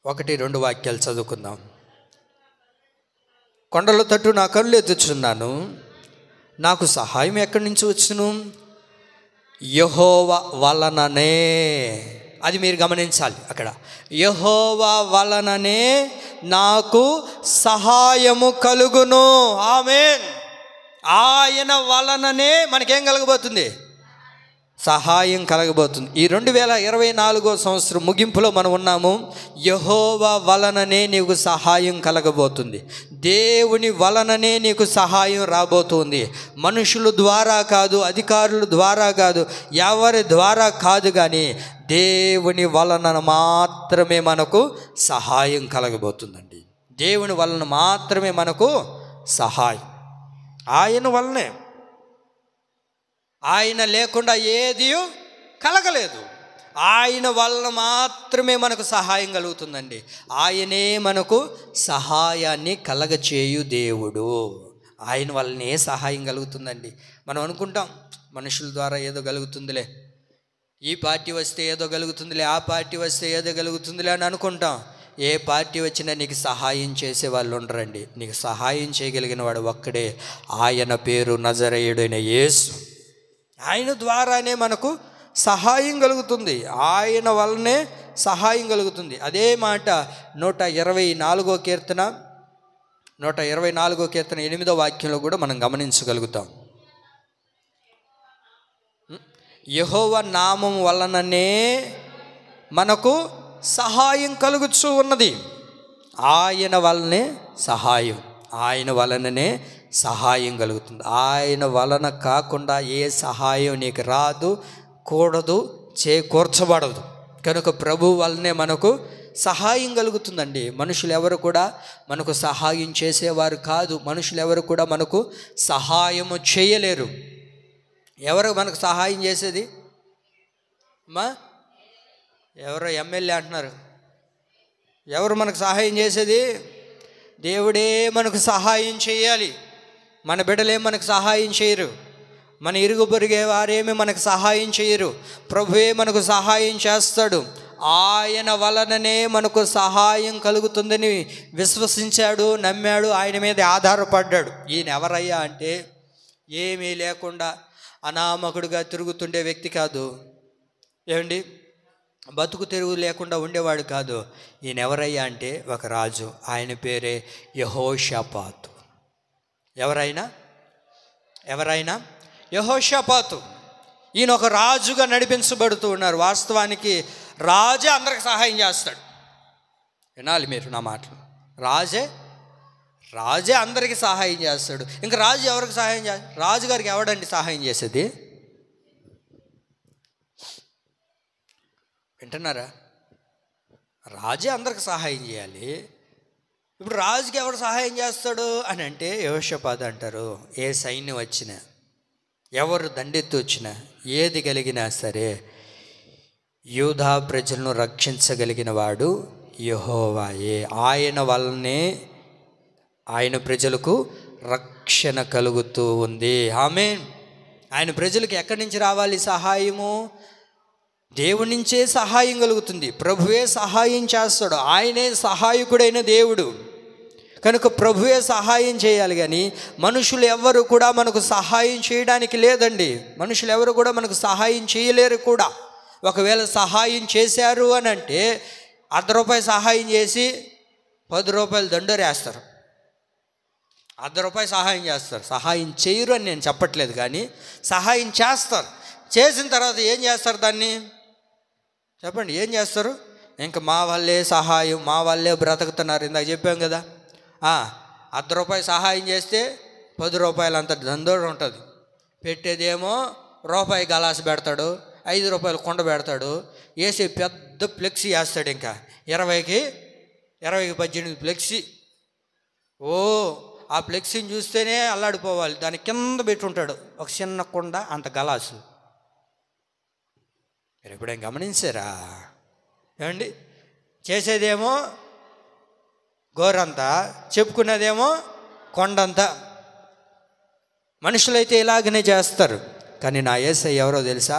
1-2 వాక్యాలు చదువుకుందాం. కొండల తట్టు నా కళ్ళు ఎత్తుచున్నాను, నాకు సహాయం ఎక్కడి నుంచి వచ్చును? యెహోవా వలననే. అది మీరు గమనించాలి. అక్కడ యెహోవా వలననే నాకు సహాయము కలుగును. ఆమేన్. ఆయన వలననే మనకేం కలగబోతుంది? సహాయం కలగబోతుంది. ఈ 2024 సంవత్సరం ముగింపులో మనం ఉన్నాము. యెహోవా వలననే నీకు సహాయం కలగబోతుంది. దేవుని వలననే నీకు సహాయం రాబోతుంది. మనుషుల ద్వారా కాదు, అధికారుల ద్వారా కాదు, ఎవరి ద్వారా కాదు, కానీ దేవుని వలన మాత్రమే మనకు సహాయం కలగబోతుందండి. దేవుని వలన మాత్రమే మనకు సహాయం. ఆయన వలనే. ఆయన లేకుండా ఏది కలగలేదు. ఆయన వలన మాత్రమే మనకు సహాయం కలుగుతుందండి. ఆయనే మనకు సహాయాన్ని కలగచేయు దేవుడు. ఆయన వలనే సహాయం కలుగుతుందండి. మనం అనుకుంటాం మనుషుల ద్వారా ఏదో కలుగుతుందిలే, ఈ పార్టీ వస్తే ఏదో కలుగుతుందిలే, ఆ పార్టీ వస్తే ఏదో కలుగుతుందిలే అని అనుకుంటాం. ఏ పార్టీ వచ్చినా నీకు సహాయం చేసే వాళ్ళు ఉండరండి. నీకు సహాయం చేయగలిగిన వాడు ఒక్కడే. ఆయన పేరు నజరేయుడైన యేసు. ఆయన ద్వారానే మనకు సహాయం కలుగుతుంది. ఆయన వల్లనే సహాయం కలుగుతుంది. అదే మాట 124వ కీర్తన 8వ వాక్యంలో కూడా మనం గమనించగలుగుతాం. యెహోవా నామం వలననే మనకు సహాయం కలుగుచూ ఉన్నది. ఆయన వలనే సహాయం, ఆయన వలననే సహాయం కలుగుతుంది. ఆయన వలన కాకుండా ఏ సహాయం నీకు రాదు, కూడదు, చేకూర్చబడదు. కనుక ప్రభు వలనే మనకు సహాయం కలుగుతుందండి. మనుషులు ఎవరు కూడా మనకు సహాయం చేసేవారు కాదు. మనుషులు ఎవరు కూడా మనకు సహాయము చేయలేరు. ఎవరు మనకు సహాయం చేసేది? ఎవరో ఎమ్మెల్యే అంటున్నారు. ఎవరు మనకు సహాయం చేసేది? దేవుడే మనకు సహాయం చేయాలి. మన బిడ్డలేం మనకు సహాయం చేయరు. మన ఇరుగు పొరుగే వారేమి మనకు సహాయం చేయరు. ప్రభువే మనకు సహాయం చేస్తాడు. ఆయన వలననే మనకు సహాయం కలుగుతుందని విశ్వసించాడు, నమ్మాడు, ఆయన మీద ఆధారపడ్డాడు. ఈయన ఎవరయ్యా అంటే ఏమీ లేకుండా అనామకుడుగా తిరుగుతుండే వ్యక్తి కాదు. ఏమండి, బతుకు తెరువు లేకుండా ఉండేవాడు కాదు. ఈయన ఎవరయ్యా అంటే ఒక రాజు. ఆయన పేరే యెహోషాపాతు. ఎవరైనా యెహోషాపాతు. ఈయన ఒక రాజుగా నడిపించబడుతూ ఉన్నారు. వాస్తవానికి రాజే అందరికి సహాయం చేస్తాడు. వినాలి మీరు నా మాటలు. రాజే అందరికీ సహాయం చేస్తాడు. ఇంకా రాజు ఎవరికి సహాయం చేస్తాడు? రాజుగారికి ఎవడండి సహాయం చేసేది? వింటున్నారా? రాజే అందరికి సహాయం చేయాలి. ఇప్పుడు రాజుకి ఎవరు సహాయం చేస్తాడు అని అంటే యెహోషాపాతు అంటారు. ఏ సైన్యం వచ్చినా, ఎవరు దండెత్తి వచ్చినా, ఏది కలిగినా సరే యూదా ప్రజలను రక్షించగలిగిన వాడు యెహోవాయే. ఆయన వల్లనే ఆయన ప్రజలకు రక్షణ కలుగుతూ ఉంది. ఆమేన్. ఆయన ప్రజలకు ఎక్కడి నుంచి రావాలి సహాయము? దేవుడి నుంచే సహాయం కలుగుతుంది. ప్రభువే సహాయం చేస్తాడు. ఆయనే సహాయకుడైన దేవుడు కనుక ప్రభువే సహాయం చేయాలి. కానీ మనుషులు ఎవరు కూడా మనకు సహాయం చేయడానికి లేదండి. మనుషులు ఎవరు కూడా మనకు సహాయం చేయలేరు కూడా. ఒకవేళ సహాయం చేశారు అని అంటే ₹1 సహాయం చేసి ₹10 దండోరేస్తారు. ₹1 సహాయం చేస్తారు. సహాయం చేయరు అని నేను చెప్పట్లేదు, కానీ సహాయం చేస్తారు. చేసిన తర్వాత ఏం చేస్తారు? దాన్ని చెప్పండి, ఏం చేస్తారు? ఇంకా మా వాళ్ళే సహాయం, మా వాళ్ళే బ్రతుకుతున్నారు. ఇందాక చెప్పాం కదా, ₹1 సహాయం చేస్తే ₹10 అంత దండోర ఉంటుంది. పెట్టేదేమో రూపాయి గలాసు పెడతాడు, ₹5 కుండ పెడతాడు, వేసి పెద్ద ఫ్లెక్సీ వేస్తాడు. ఇంకా 20కి 18 ఫ్లెక్సీ. ఆ ఫ్లెక్సీని చూస్తేనే అల్లాడిపోవాలి. దాని కింద పెట్టుంటాడు ఒక చిన్న కుండ అంత గలాసు. మీరు ఎప్పుడేం గమనించారా? ఏమండి, చేసేదేమో గోరంతా, చెప్పుకున్నదేమో కొండంతా. మనుషులైతే ఇలాగనే చేస్తారు. కానీ నా యేసయ్య ఎవరో తెలుసా?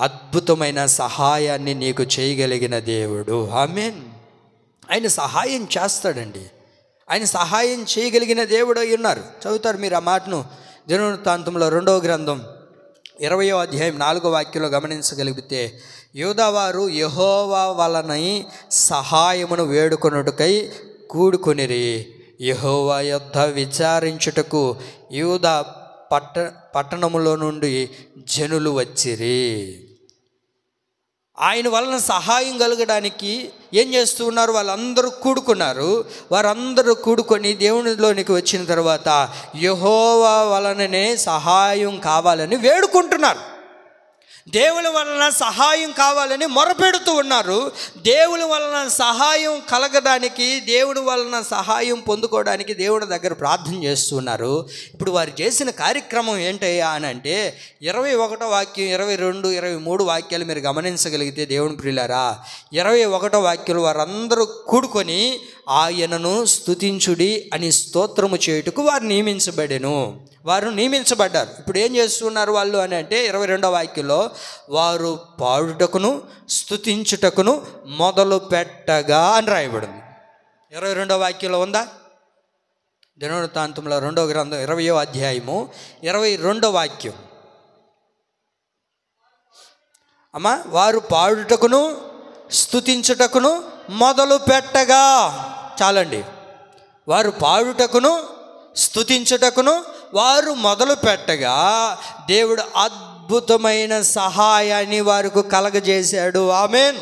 అద్భుతమైన సహాయాన్ని నీకు చేయగలిగిన దేవుడు. ఆమేన్. ఆయన సహాయం చేస్తాడండి. ఆయన సహాయం చేయగలిగిన దేవుడు అయి ఉన్నారు. చదువుతారు మీరు ఆ మాటను దినవృత్తాంతంలో 2వ గ్రంథం 20వ అధ్యాయం 4వ వాక్యంలో గమనించగలిగితే, యూదావారు యెహోవా వలన సహాయమును వేడుకొనుటకై కూడుకొనిరి. యెహోవా యొద్ద విచారించుటకు యూదా పట్టణములో నుండి జనులు వచ్చిరి. ఆయన వలన సహాయం కలగడానికి ఏం చేస్తూ ఉన్నారు? వాళ్ళందరూ కూడుకున్నారు. వారందరూ కూడుకొని దేవునిలోనికి వచ్చిన తర్వాత యెహోవా వలననే సహాయం కావాలని వేడుకుంటున్నారు. దేవుని వలన సహాయం కావాలని మొరపెడుతూ ఉన్నారు. దేవుని వలన సహాయం కలగడానికి, దేవుని వలన సహాయం పొందుకోవడానికి దేవుని దగ్గర ప్రార్థన చేస్తున్నారు. ఇప్పుడు వారు చేసిన కార్యక్రమం ఏంటయ్యా అని అంటే 21వ వాక్యం, 22, 23 వాక్యాలు మీరు గమనించగలిగితే దేవుని ప్రియులారా, 21వ వాక్యాలు వారందరూ కూడుకొని ఆయనను స్తుతించుడి అని స్తోత్రము చేయుటకు వారు నియమించబడ్డారు. ఇప్పుడు ఏం చేస్తున్నారు వాళ్ళు అని అంటే 22వ వాక్యంలో, వారు పాడుటకును స్తుతించుటకును మొదలు పెట్టగా అని రాయబడింది. 22వ వాక్యంలో ఉందా? దినవృత్తాంతంలో 2వ గ్రంథం 20వ అధ్యాయము 22వ వాక్యం. అమ్మా, వారు పాడుటకును స్తుతించుటకును మొదలు పెట్టగా. చాలండి. వారు పాడుటకును స్తుతించుటకును వారు మొదలు పెట్టగా దేవుడు అద్భుతమైన సహాయాన్ని వారికి కలగజేశాడు. ఆమేన్.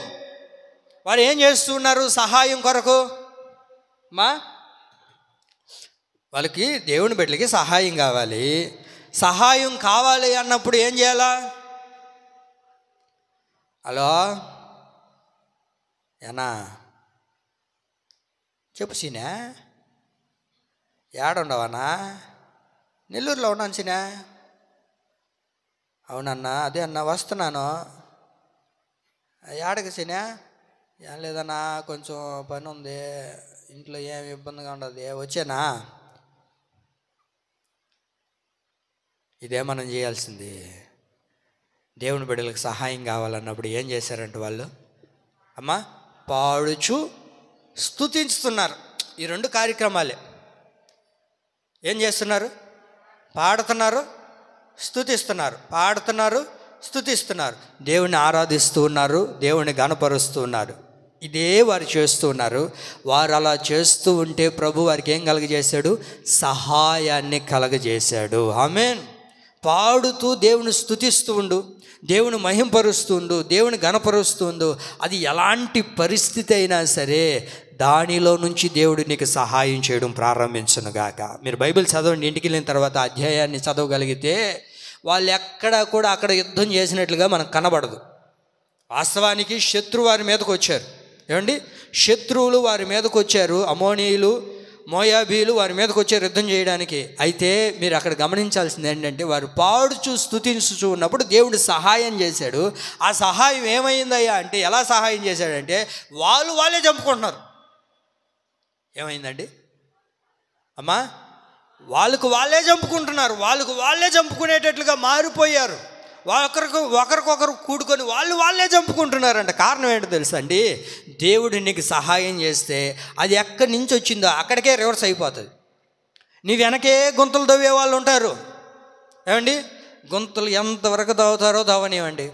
వారు ఏం చేస్తున్నారు సహాయం కొరకు? వాళ్ళకి దేవుని బిడ్డలకి సహాయం కావాలి. సహాయం కావాలి అన్నప్పుడు ఏం చేయాలా? హలో ఏనా చెప్పు సీనా, ఏడుండవన్నా? నెల్లూరులో ఉన్నాను సీనా. అవునన్నా, అదే అన్నా వస్తున్నాను. ఏడకి సీనా? ఏం లేదన్నా, కొంచెం పని ఉంది ఇంట్లో, ఏమి ఇబ్బందిగా ఉండదు, వచ్చానా? ఇదే మనం చేయాల్సింది. దేవుని బిడ్డలకు సహాయం కావాలన్నప్పుడు ఏం చేశారంటే వాళ్ళు పాడుచు స్తుతిస్తున్నారు. ఈ 2 కార్యక్రమాలే. ఏం చేస్తున్నారు? పాడుతున్నారు, స్తుతిస్తున్నారు. పాడుతున్నారు, స్తుతిస్తున్నారు. దేవుని ఆరాధిస్తూ ఉన్నారు, దేవుని గణపరుస్తూ ఉన్నారు. ఇదే వారు చేస్తూ ఉన్నారు. వారు అలా చేస్తూ ఉంటే ప్రభు వారికి ఏం కలగజేశాడు? సహాయాన్ని కలగజేశాడు. ఆమేన్. పాడుతూ దేవుని స్తుతిస్తూ ఉండు, దేవుని మహింపరుస్తూ ఉండు, దేవుని గణపరుస్తూ ఉండు. అది ఎలాంటి పరిస్థితి అయినా సరే దానిలో నుంచి దేవుడు నీకు సహాయం చేయడం ప్రారంభించునుగాక. మీరు బైబిల్ చదవండి. ఇంటికి వెళ్ళిన తర్వాత అధ్యాయాన్ని చదవగలిగితే వాళ్ళు ఎక్కడా కూడా అక్కడ యుద్ధం చేసినట్లుగా మనకు కనబడదు. వాస్తవానికి శత్రువు వారి మీదకు వచ్చారు. ఏమండి, శత్రువులు వారి మీదకు వచ్చారు. అమోనీయులు, మోయాబీలు వారి మీదకి వచ్చారు యుద్ధం చేయడానికి. అయితే మీరు అక్కడ గమనించాల్సింది ఏంటంటే, వారు పాడుచూ స్తుతించుచూ ఉన్నప్పుడు దేవుడు సహాయం చేశాడు. ఆ సహాయం ఏమైందయ్యా అంటే, ఎలా సహాయం చేశాడంటే వాళ్ళే చంపుకుంటున్నారు. ఏమైందండి అమ్మా? వాళ్ళే చంపుకుంటున్నారు, వాళ్ళే చంపుకునేటట్లుగా మారిపోయారు. ఒకరికొకరు కూడుకొని వాళ్ళే చంపుకుంటున్నారంట. కారణం ఏంటో తెలుసా అండి? దేవుడు నీకు సహాయం చేస్తే అది ఎక్కడి నుంచి వచ్చిందో అక్కడికే రివర్స్ అయిపోతుంది. నీ వెనకే గుంతలు తవ్వే వాళ్ళు ఉంటారు. ఏమండి, గుంతలు ఎంతవరకు తవ్వుతారో తవ్వనివ్వండి.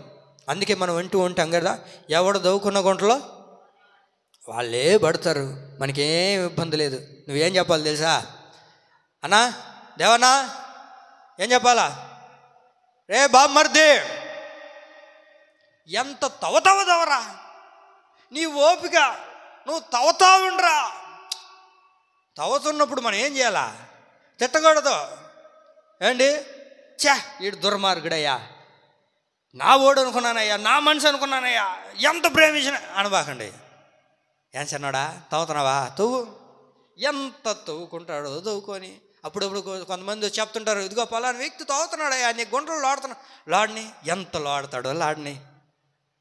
అందుకే మనం వింటూ ఉంటాం కదా, ఎవడు తవ్వుకున్న గుంటలో వాళ్ళే పడతారు, మనకేం ఇబ్బంది లేదు. నువ్వేం చెప్పాలి తెలుసా? అన్నా, దేవన్నా, ఏం చెప్పాలా? రే బామ్మర్ది, ఎంత తవ్వరా, నీ ఓపిక, నువ్వు తవ్వుతా ఉండరా. తవ్వుతున్నప్పుడు మనం ఏం చేయాలా? తిట్టకూడదు. ఏంటి, చా వీడు దుర్మార్గుడయ్యా, నా ఓడు అనుకున్నానయ్యా, నా మనసు అనుకున్నానయ్యా, ఎంత ప్రేమించిన అనబాకండి. ఏం చిన్నాడా, తవ్వుతున్నావా? తవ్వు. ఎంత తవ్వుకుంటాడో తవ్వుకొని అప్పుడప్పుడు కొంతమంది చెప్తుంటారు, ఇదిగో పలానా వ్యక్తి తవ్వుతున్నాడయ్యా, నీ గుంటలు లాడని. ఎంత లాడతాడో లాడని.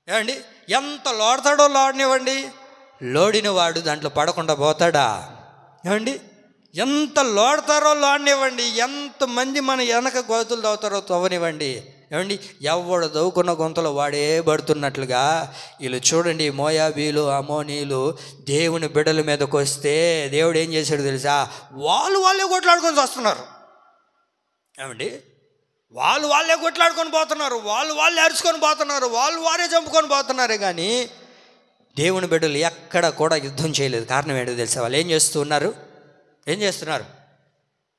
ఏమండి, ఎంత లాడతాడో లాడనివ్వండి. లోడిన వాడు దాంట్లో పడకుండా పోతాడా? ఏమండి, ఎంత లోడతారో లాడనివ్వండి. ఎంతమంది మన వెనక గోతులు తవ్వుతారో తవ్వనివ్వండి. ఏమండి, ఎవడు తవ్వుకున్న గొంతలో వాడే పడుతున్నట్లుగా వీళ్ళు చూడండి, మోయాబీలు, అమోనీలు దేవుని బిడ్డల మీదకి వస్తే దేవుడు ఏం చేశాడు తెలుసా? వాళ్ళే కొట్లాడుకొని వస్తున్నారు. ఏమండి, వాళ్ళే కొట్లాడుకొని పోతున్నారు, వాళ్ళే అరుచుకొని పోతున్నారు, వారే చంపుకొని పోతున్నారే కానీ దేవుని బిడ్డలు ఎక్కడ కూడా యుద్ధం చేయలేదు. కారణం ఏంటో తెలుసా? వాళ్ళు ఏం చేస్తున్నారు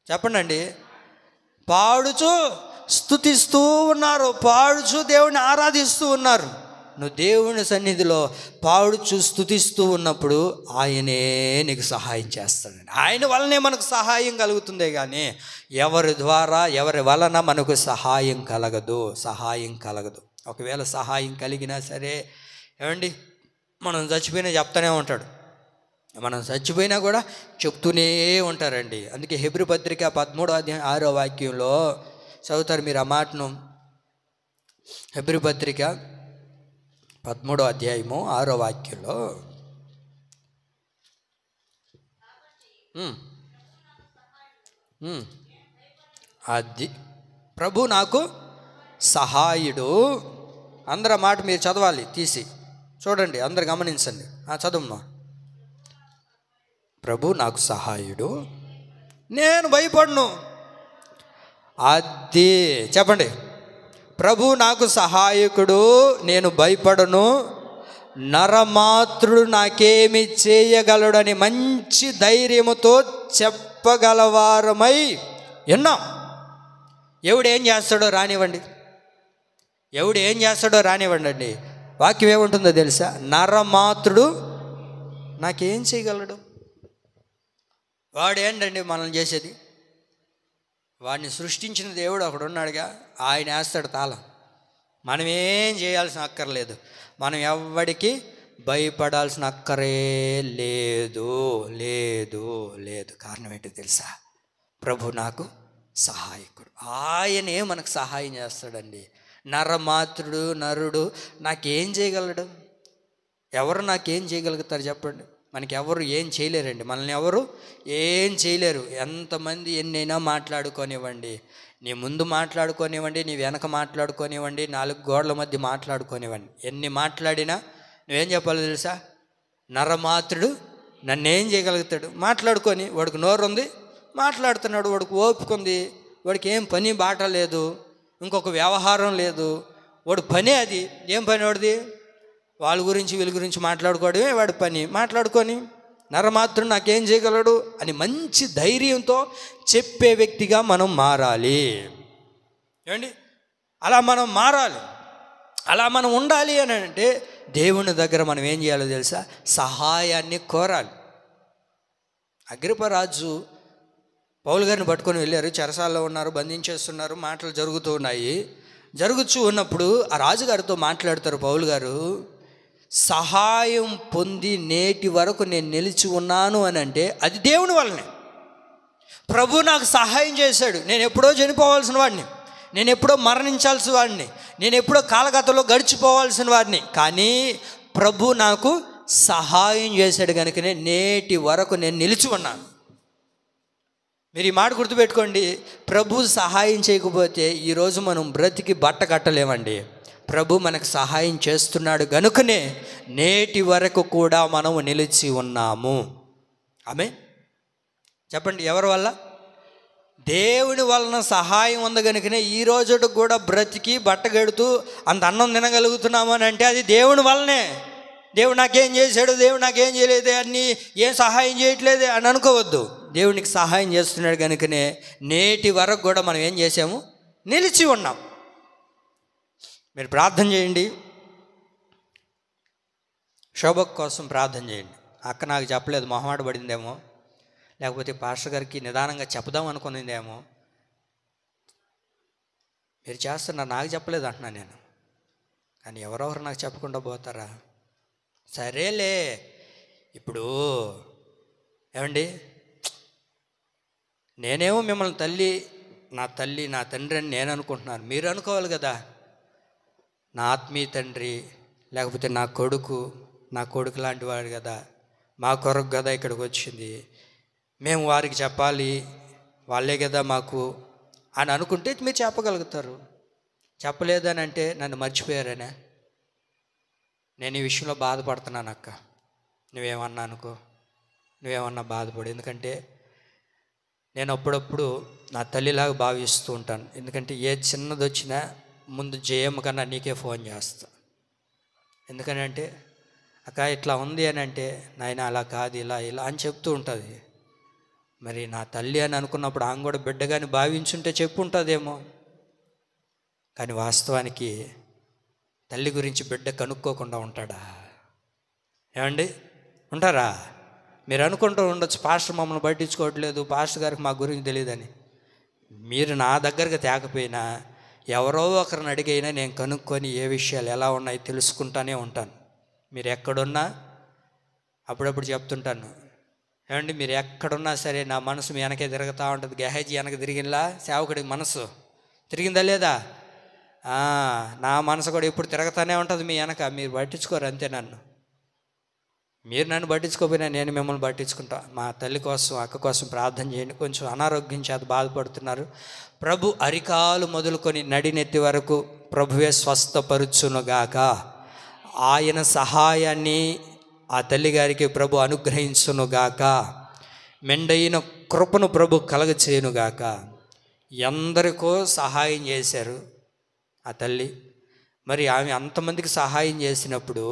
చెప్పండి అండి? పాడుచు స్తుతిస్తూ ఉన్నారు, పాడుచు దేవుని ఆరాధిస్తూ ఉన్నారు. నువ్వు దేవుని సన్నిధిలో పాడుచు స్తుతిస్తూ ఉన్నప్పుడు ఆయనే నీకు సహాయం చేస్తాడండి. ఆయన వల్లనే మనకు సహాయం కలుగుతుందే కానీ ఎవరి వలన మనకు సహాయం కలగదు. ఒకవేళ సహాయం కలిగినా సరే, ఏమండి, మనం చచ్చిపోయినా చెప్తానే ఉంటాడు. మనం చచ్చిపోయినా కూడా చెప్తూనే ఉంటారండి. అందుకే హెబ్రీ పత్రిక 13:6 చదువుతారు మీరు ఆ మాటను. హెబ్రీ పత్రిక 13:6 అది ప్రభు నాకు సహాయుడు. అందరూ మాట మీరు చదవాలి, తీసి చూడండి, అందరు గమనించండి. చదువుమా. ప్రభు నాకు సహాయుడు, నేను భయపడను. అది చెప్పండి. ప్రభు నాకు సహాయకుడు, నేను భయపడను. నరమాత్రుడు నాకేమి చేయగలడని మంచి ధైర్యముతో చెప్పగలవారమై ఉన్నాం. ఎవడు ఏం చేస్తాడో రానివ్వండి అండి. వాక్యం ఏముంటుందో తెలుసా? నరమాత్రుడు నాకేం చేయగలడు? వాడు ఏంటండి మనల్ని చేసేది? వాడిని సృష్టించిన దేవుడు ఒకడు ఉన్నాడుగా, ఆయన వేస్తాడు తాళం. మనం ఏం చేయాల్సిన అక్కర్లేదు, మనం ఎవ్వడికి భయపడాల్సిన అక్కరే లేదు. కారణం ఏంటో తెలుసా? ప్రభు నాకు సహాయకుడు, ఆయనే మనకు సహాయం చేస్తాడండి. నరుడు నాకేం చేయగలడు? ఎవరు నాకేం చేయగలుగుతారు చెప్పండి? మనకి ఎవరు ఏం చేయలేరండి, మనల్ని ఎవరు ఏం చేయలేరు. ఎంతమంది ఎన్నైనా మాట్లాడుకోనివ్వండి, నీ ముందు మాట్లాడుకోనివ్వండి, నీ వెనక మాట్లాడుకోనివ్వండి, 4 గోడల మధ్య మాట్లాడుకోనివ్వండి, ఎన్ని మాట్లాడినా నువ్వేం చెప్పాలో తెలుసా? నరమాత్రుడు నన్నేం చేయగలుగుతాడు? మాట్లాడుకొని, వాడికి నోరు ఉంది, మాట్లాడుతున్నాడు, వాడికి ఓపిక ఉంది, వాడికి ఏం పని బాట లేదు, ఇంకొక వ్యవహారం లేదు, వాడు పనే అది. ఏం పని వాడిది? వాళ్ళ గురించి వీళ్ళ గురించి మాట్లాడుకోవడమే వాడి పని. మాట్లాడుకొని నరమాత్రుడు నాకేం చేయగలడు అని మంచి ధైర్యంతో చెప్పే వ్యక్తిగా మనం మారాలి. ఏమండి, అలా మనం మారాలి, అలా మనం ఉండాలి అని అంటే దేవుని దగ్గర మనం ఏం చేయాలో తెలుసా? సహాయాన్ని కోరాలి. అగ్రిపరాజు పౌలు గారిని పట్టుకొని వెళ్ళారు, చెరసాల్లో ఉన్నారు, బంధించేస్తున్నారు, మాటలు జరుగుతూ ఉన్నాయి. జరుగుతూ ఉన్నప్పుడు ఆ రాజుగారితో మాట్లాడతారు పౌలు గారు, సహాయం పొంది నేటి వరకు నేను నిలిచి ఉన్నాను అని అంటే అది దేవుని వల్లనే. ప్రభు నాకు సహాయం చేశాడు. నేను ఎప్పుడో చనిపోవాల్సిన వాడిని, నేను ఎప్పుడో మరణించాల్సిన వాడిని, నేను ఎప్పుడో కాలగతంలో గడిచిపోవాల్సిన వాడిని, కానీ ప్రభు నాకు సహాయం చేశాడు కనుకనే నేటి వరకు నేను నిలిచి ఉన్నాను. మీరు ఈ మాట గుర్తుపెట్టుకోండి. ప్రభు సహాయం చేయకపోతే ఈరోజు మనం బ్రతికి బట్ట కట్టలేమండి. ప్రభు మనకు సహాయం చేస్తున్నాడు గనుకనే నేటి వరకు కూడా మనము నిలిచి ఉన్నాము. ఆమె చెప్పండి, ఎవరి వల్ల? దేవుని వలన సహాయం ఉంది కనుకనే ఈ రోజు కూడా బ్రతికి బట్టగడుతూ అంత అన్నం తినగలుగుతున్నాము అని అంటే అది దేవుని వల్లనే. దేవుడు నాకేం చేశాడు, దేవుడు నాకేం చేయలేదే, అన్నీ ఏం సహాయం చేయట్లేదే అని అనుకోవద్దు. దేవునికి సహాయం చేస్తున్నాడు కనుకనే నేటి వరకు కూడా మనం ఏం చేసాము, నిలిచి ఉన్నాం. మీరు ప్రార్థన చేయండి, శోభ కోసం ప్రార్థన చేయండి. అక్క నాకు చెప్పలేదు, మొహమాట పడిందేమో, లేకపోతే పాస్టర్ గారికి నిదానంగా చెప్దాం అనుకునేదేమో. మీరు చేస్తున్నారు, నాకు చెప్పలేదు అంటున్నాను నేను. కానీ ఎవరెవరు నాకు చెప్పకుండా పోతారా? సరేలే, ఇప్పుడు ఏమండి, నేనేమో మిమ్మల్ని తల్లి నా తండ్రి అని నేను అనుకుంటున్నాను. మీరు అనుకోవాలి కదా, నా ఆత్మీయ తండ్రి, లేకపోతే నా కొడుకు లాంటి వాడు కదా, మా కొరకు కదా ఇక్కడికి వచ్చింది, మేము వారికి చెప్పాలి, వాళ్ళే కదా మాకు అని అనుకుంటే మీరు చెప్పగలుగుతారు. చెప్పలేదని అంటే నన్ను మర్చిపోయారనే. నేను ఈ విషయంలో బాధపడుతున్నాను అక్క, నువ్వేమన్నా అనుకో, నువ్వేమన్నా బాధపడు. ఎందుకంటే నేను అప్పుడప్పుడు నా తల్లిలాగా భావిస్తూ ఉంటాను. ఎందుకంటే ఏ చిన్నది వచ్చినా ముందు జయమ్మ కన్నా నీకే ఫోన్ చేస్తా. ఎందుకనంటే అక్క ఇట్లా ఉంది అని అంటే, నాయన అలా కాదు, ఇలా అని చెప్తూ ఉంటుంది. మరి నా తల్లి అని అనుకున్నప్పుడు ఆమె కూడా బిడ్డగాని భావించుంటే చెప్పుంటుందేమో. కానీ వాస్తవానికి తల్లి గురించి బిడ్డ కనుక్కోకుండా ఉంటాడా? ఏమండి, ఉంటారా? మీరు అనుకుంటూ ఉండొచ్చు, పాస్టర్ మమ్మల్ని పట్టించుకోవట్లేదు, పాస్టర్ గారికి మా గురించి తెలియదని. మీరు నా దగ్గరకు తేకపోయినా ఎవరో ఒకరిని అడిగైనా నేను కనుక్కొని ఏ విషయాలు ఎలా ఉన్నాయి తెలుసుకుంటానే ఉంటాను. మీరు ఎక్కడున్నా అప్పుడప్పుడు చెప్తుంటాను, ఏమండి మీరు ఎక్కడున్నా సరే నా మనసు మీ వెనకే తిరుగుతూ ఉంటుంది. గెహజీ వెనక తిరిగినలా సేవకుడికి మనసు తిరిగిందా లేదా? నా మనసు కూడా ఇప్పుడు తిరుగుతూనే ఉంటుంది మీ వెనక. మీరు పట్టించుకోరు అంతే. మీరు నన్ను పట్టించుకోకపోయినా నేను మిమ్మల్ని పట్టించుకుంటా. మా తల్లి కోసం, అక్క కోసం ప్రార్థన చేయండి. కొంచెం అనారోగ్యం చేత బాధపడుతున్నారు. ప్రభు అరికాలు మొదలుకొని నడినెత్తి వరకు ప్రభువే స్వస్థపరుచునుగాక. ఆయన సహాయాన్ని ఆ తల్లిగారికి ప్రభు అనుగ్రహించునుగాక. మెండైన కృపను ప్రభు కలగచేయునుగాక. ఎందరికో సహాయం చేశారు ఆ తల్లి. మరి ఆమె అంతమందికి సహాయం చేసినప్పుడు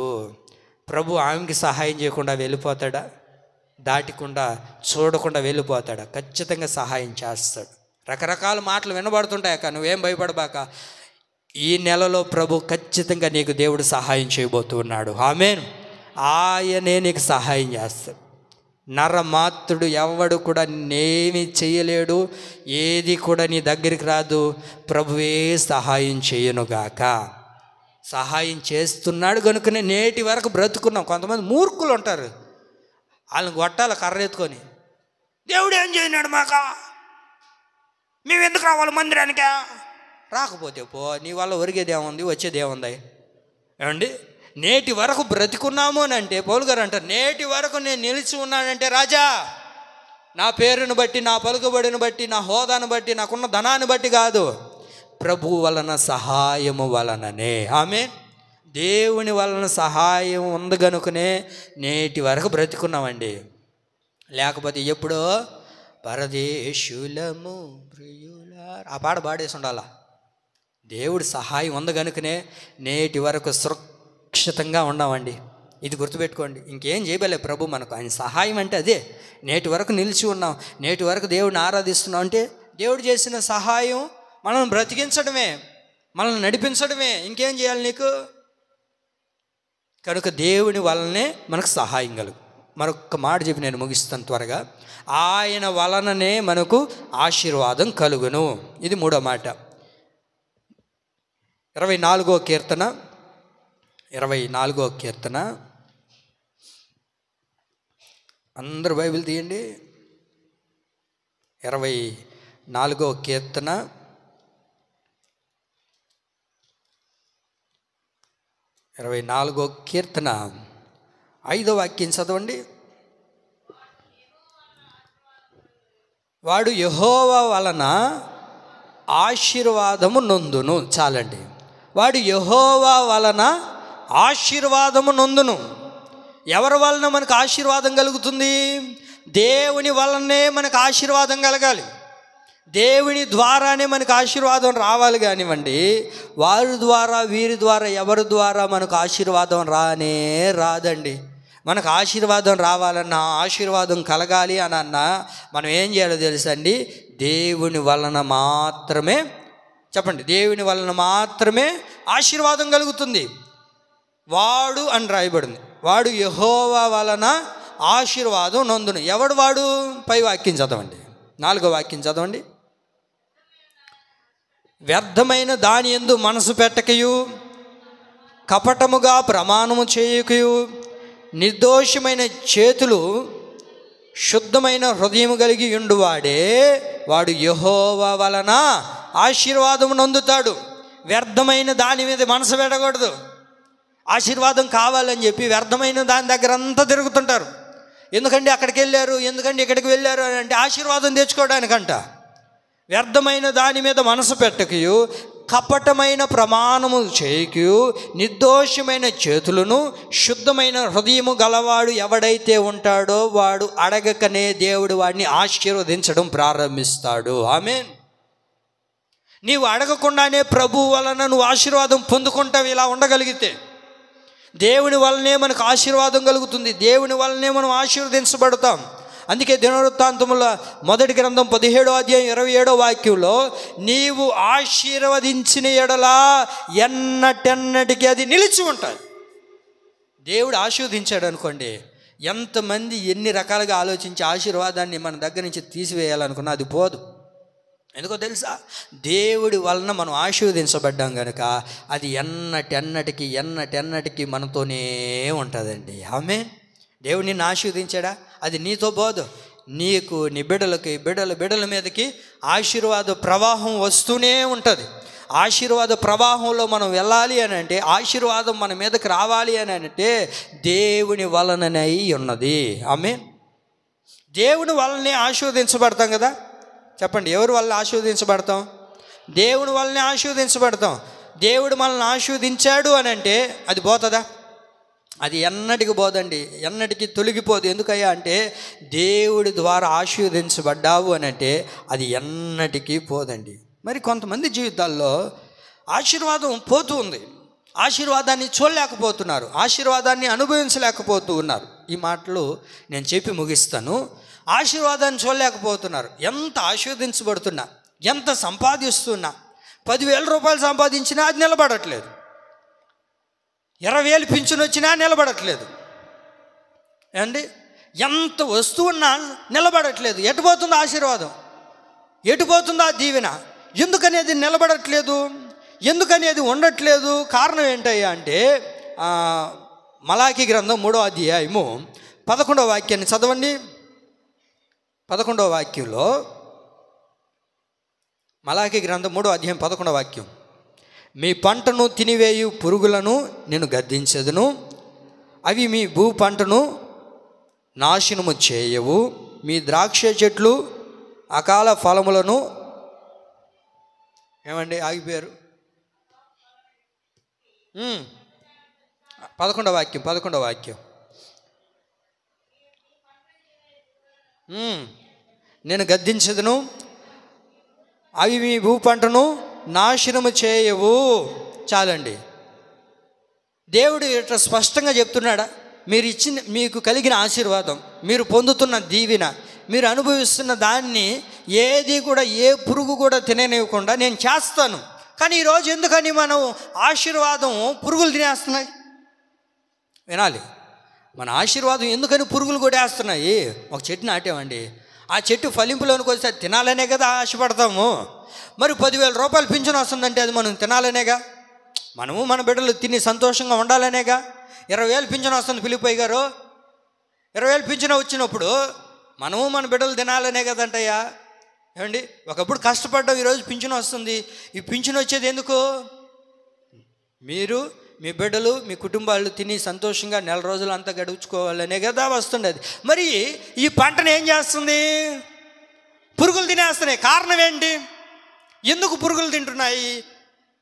ప్రభు ఆమెకి సహాయం చేయకుండా వెళ్ళిపోతాడా? దాటకుండా చూడకుండా వెళ్ళిపోతాడా? ఖచ్చితంగా సహాయం చేస్తాడు. రకరకాల మాటలు వినబడుతుంటాయక్క, నువ్వేం భయపడబాక. ఈ నెలలో ప్రభు ఖచ్చితంగా నీకు దేవుడు సహాయం చేయబోతున్నాడు. ఆమేన్. ఆయనే నీకు సహాయం చేస్తాడు. నరమాత్రుడు ఎవడు కూడా నేమి చేయలేడు, ఏది కూడా నీ దగ్గరికి రాదు. ప్రభువే సహాయం చేయనుగాక. సహాయం చేస్తున్నాడు కనుకనే నేటి వరకు బ్రతుకున్నాం. కొంతమంది మూర్ఖులు ఉంటారు, వాళ్ళని కొట్టాలి కర్ర ఎత్తుకొని, దేవుడు ఏం చేయనాడు మాక, మేము ఎందుకు రావాలి మందిరానికా? రాకపోతే పో, నీ వల్ల ఒరిగేది ఏముంది, వచ్చేది ఏముంది? ఏమండి, నేటి వరకు బ్రతికున్నాము అని అంటే పౌలు గారు అంటారు, నేటి వరకు నేను నిలిచి ఉన్నానంటే రాజా నా పేరును బట్టి, నా పలుకుబడిని బట్టి, నా హోదాను బట్టి, నాకున్న ధనాన్ని బట్టి కాదు, ప్రభు వలన సహాయము వలననే. ఆమె దేవుని వలన సహాయం ఉంది కనుకనే నేటి వరకు బ్రతికున్నామండి. లేకపోతే ఎప్పుడో పరదేశులము ప్రియులారా ఆ పాట పాడేసి ఉండాలా. దేవుడి సహాయం ఉంది కనుకనే నేటి వరకు సురక్షితంగా ఉన్నామండి. ఇది గుర్తుపెట్టుకోండి. ఇంకేం చేయబలే ప్రభు మనకు. ఆయన సహాయం అంటే అదే. నేటి వరకు నిలిచి ఉన్నాం, నేటి వరకు దేవుడిని ఆరాధిస్తున్నాం అంటే దేవుడు చేసిన సహాయం మనల్ని బ్రతికించడమే, మనల్ని నడిపించడమే. ఇంకేం చేయాలి నీకు? కనుక దేవుని వలనే మనకు సహాయం కలుగు. మరొక మాట చెప్పి నేను ముగిస్తాను త్వరగా. ఆయన వలననే మనకు ఆశీర్వాదం కలుగును. ఇది మూడో మాట. 24వ కీర్తన, 24వ కీర్తన. అందరూ బైబిల్ తీయండి. 24వ కీర్తన 24వ కీర్తన 5వ వాక్యం చదవండి. వాడు యెహోవా వలన ఆశీర్వాదము నొందును. చాలండి. వాడు యెహోవా వలన ఆశీర్వాదము నొందును. ఎవరి వలన మనకు ఆశీర్వాదం కలుగుతుంది? దేవుని వలనే మనకు ఆశీర్వాదం కలగాలి. దేవుని ద్వారానే మనకు ఆశీర్వాదం రావాలి కానివ్వండి, వారి ద్వారా వీరి ద్వారా ఎవరి ద్వారా మనకు ఆశీర్వాదం రాదండి. మనకు ఆశీర్వాదం రావాలన్నా, ఆశీర్వాదం కలగాలి అని అన్నా మనం ఏం చేయాలో తెలుసండి? దేవుని వలన మాత్రమే, చెప్పండి, దేవుని వలన మాత్రమే ఆశీర్వాదం కలుగుతుంది. వాడు అని రాయబడింది. వాడు యెహోవా వలన ఆశీర్వాదం నొందును. ఎవడు వాడు? పై వాక్యం చదవండి, 4వ వాక్యం చదవండి. వ్యర్థమైన దాని యందు మనసు పెట్టకయు, కపటముగా ప్రమాణము చేయకయు, నిర్దోషమైన చేతులు, శుద్ధమైన హృదయం కలిగి ఉండువాడే వాడు యెహోవా వలన ఆశీర్వాదము నొందుతాడు. వ్యర్థమైన దాని మీద మనసు పెట్టకూడదు. ఆశీర్వాదం కావాలని చెప్పి వ్యర్థమైన దాని దగ్గర అంతా తిరుగుతుంటారు. ఎందుకంటే అక్కడికి వెళ్ళారు, ఎందుకంటే ఇక్కడికి వెళ్ళారు అని అంటే ఆశీర్వాదం తెచ్చుకోవడానికంట. వ్యర్థమైన దాని మీద మనసు పెట్టకయు, కపటమైన ప్రమాణము చేయకయు, నిర్దోషమైన చేతులను, శుద్ధమైన హృదయము గలవాడు ఎవడైతే ఉంటాడో వాడు అడగకనే దేవుడు వాడిని ఆశీర్వదించడం ప్రారంభిస్తాడు. ఆమేన్. నీవు అడగకుండానే ప్రభువు వలన నువ్వు ఆశీర్వాదం పొందుకుంటావు. ఇలా ఉండగలిగితే దేవుని వల్లనే మనకు ఆశీర్వాదం కలుగుతుంది. దేవుని వల్లనే మనం ఆశీర్వదించబడతాం. అందుకే దినవృత్తాంతముల 1వ గ్రంథం 17వ అధ్యాయం 27వ వాక్యంలో, నీవు ఆశీర్వదించిన ఎడలా ఎన్నటెన్నటికి అది నిలిచి ఉంటుంది. దేవుడు ఆశీర్వదించాడు అనుకోండి, ఎంతమంది ఎన్ని రకాలుగా ఆలోచించి ఆశీర్వాదాన్ని మన దగ్గర నుంచి తీసివేయాలనుకున్నా అది పోదు. ఎందుకో తెలుసా? దేవుడి వలన మనం ఆశీర్వదించబడ్డాం కనుక అది ఎన్నటెన్నటికి మనతోనే ఉంటుందండి. ఆమేన్. దేవుడు నిన్ను ఆశీర్వదించాడా? అది నీతో పోదు. నీకు, నీ బిడ్డలకి, బిడ్డల మీదకి ఆశీర్వాద ప్రవాహం వస్తూనే ఉంటుంది. ఆశీర్వాద ప్రవాహంలో మనం వెళ్ళాలి అని అంటే, ఆశీర్వాదం మన మీదకి రావాలి అని అంటే దేవుని వలననే ఉన్నది. ఆమేన్. దేవుని వలనే ఆశీర్వదించబడతాం కదా. చెప్పండి, ఎవరి వల్ల ఆశీర్వదించబడతాం? దేవుని వల్లనే ఆశీర్వదించబడతాం. దేవుడు మనల్ని ఆశీర్వదించాడు అని అంటే అది పోతుందా? అది ఎన్నటికి పోదండి, ఎన్నటికి తొలగిపోదు. ఎందుకయ్యా అంటే దేవుడి ద్వారా ఆశీర్వదించబడ్డావు అని అంటే అది ఎన్నటికీ పోదండి. మరి కొంతమంది జీవితాల్లో ఆశీర్వాదం పోతూ ఉంది. ఆశీర్వాదాన్ని చూడలేకపోతున్నారు, ఆశీర్వాదాన్ని అనుభవించలేకపోతూ ఉన్నారు. ఈ మాటలు నేను చెప్పి ముగిస్తాను. ఆశీర్వాదాన్ని చూడలేకపోతున్నారు. ఎంత ఆశీర్వదించబడుతున్నా, ఎంత సంపాదిస్తున్నా, 10,000 రూపాయలు సంపాదించినా అది నిలబడట్లేదు. 20,000 పింఛను వచ్చినా నిలబడట్లేదు అండి. ఎంత వస్తువున్నా నిలబడట్లేదు. ఎటుపోతుందో ఆశీర్వాదం, ఎటుపోతుందో ఆ దీవెన? ఎందుకనేది నిలబడట్లేదు, ఎందుకనేది ఉండట్లేదు? కారణం ఏంటయ్యా అంటే మలాకి గ్రంథం 3వ అధ్యాయము 11వ వాక్యాన్ని చదవండి. 11వ వాక్యంలో, మలాకి గ్రంథం 3వ అధ్యాయం 11వ వాక్యం, మీ పంటను తినివేయు పురుగులను నేను గద్దించెదను, అవి మీ భూ పంటను నాశనము చేయవు, మీ ద్రాక్ష చెట్లు అకాల ఫలములను, ఏమండి ఆగిపోయారు? 11వ వాక్యం నేను గద్దించదును, అవి మీ భూ పంటను నాశనము చేయవు. చాలండి. దేవుడు ఇట్లా స్పష్టంగా చెప్తున్నాడా? మీకు కలిగిన ఆశీర్వాదం, మీరు పొందుతున్న దీవెన, మీరు అనుభవిస్తున్న దాన్ని ఏది కూడా, ఏ పురుగు కూడా తిననివ్వకుండా నేను చేస్తాను. కానీ ఈరోజు ఎందుకని మనం ఆశీర్వాదం పురుగులు తినేస్తున్నాయి? వినాలి, మన ఆశీర్వాదం ఎందుకని పురుగులు కూడా వేస్తున్నాయి? ఒక చెట్టు నాటామండి, ఆ చెట్టు ఫలింపులోనికి వస్తే తినాలనే కదా ఆశపడతాము. మరి 10,000 రూపాయలు పింఛను వస్తుందంటే అది మనం తినాలనేగా, మనము మన బిడ్డలు తిని సంతోషంగా ఉండాలనేగా. 20,000 పింఛను వస్తుంది ఫిలిప్పయ్య గారు, 20,000 పింఛను వచ్చినప్పుడు మనము మన బిడ్డలు తినాలనే కదంటయ్యా. ఏమండి, ఒకప్పుడు కష్టపడ్డాం, ఈరోజు పింఛను వస్తుంది. ఈ పింఛను వచ్చేది ఎందుకు? మీరు మీ బిడ్డలు మీ కుటుంబాలు తిని సంతోషంగా నెల రోజులు అంతా గడుచుకోవాలనే కదా వస్తుండేది. మరి ఈ పంటను ఏం చేస్తుంది? పురుగులు తినేస్తున్నాయి. కారణం ఏంటి? ఎందుకు పురుగులు తింటున్నాయి?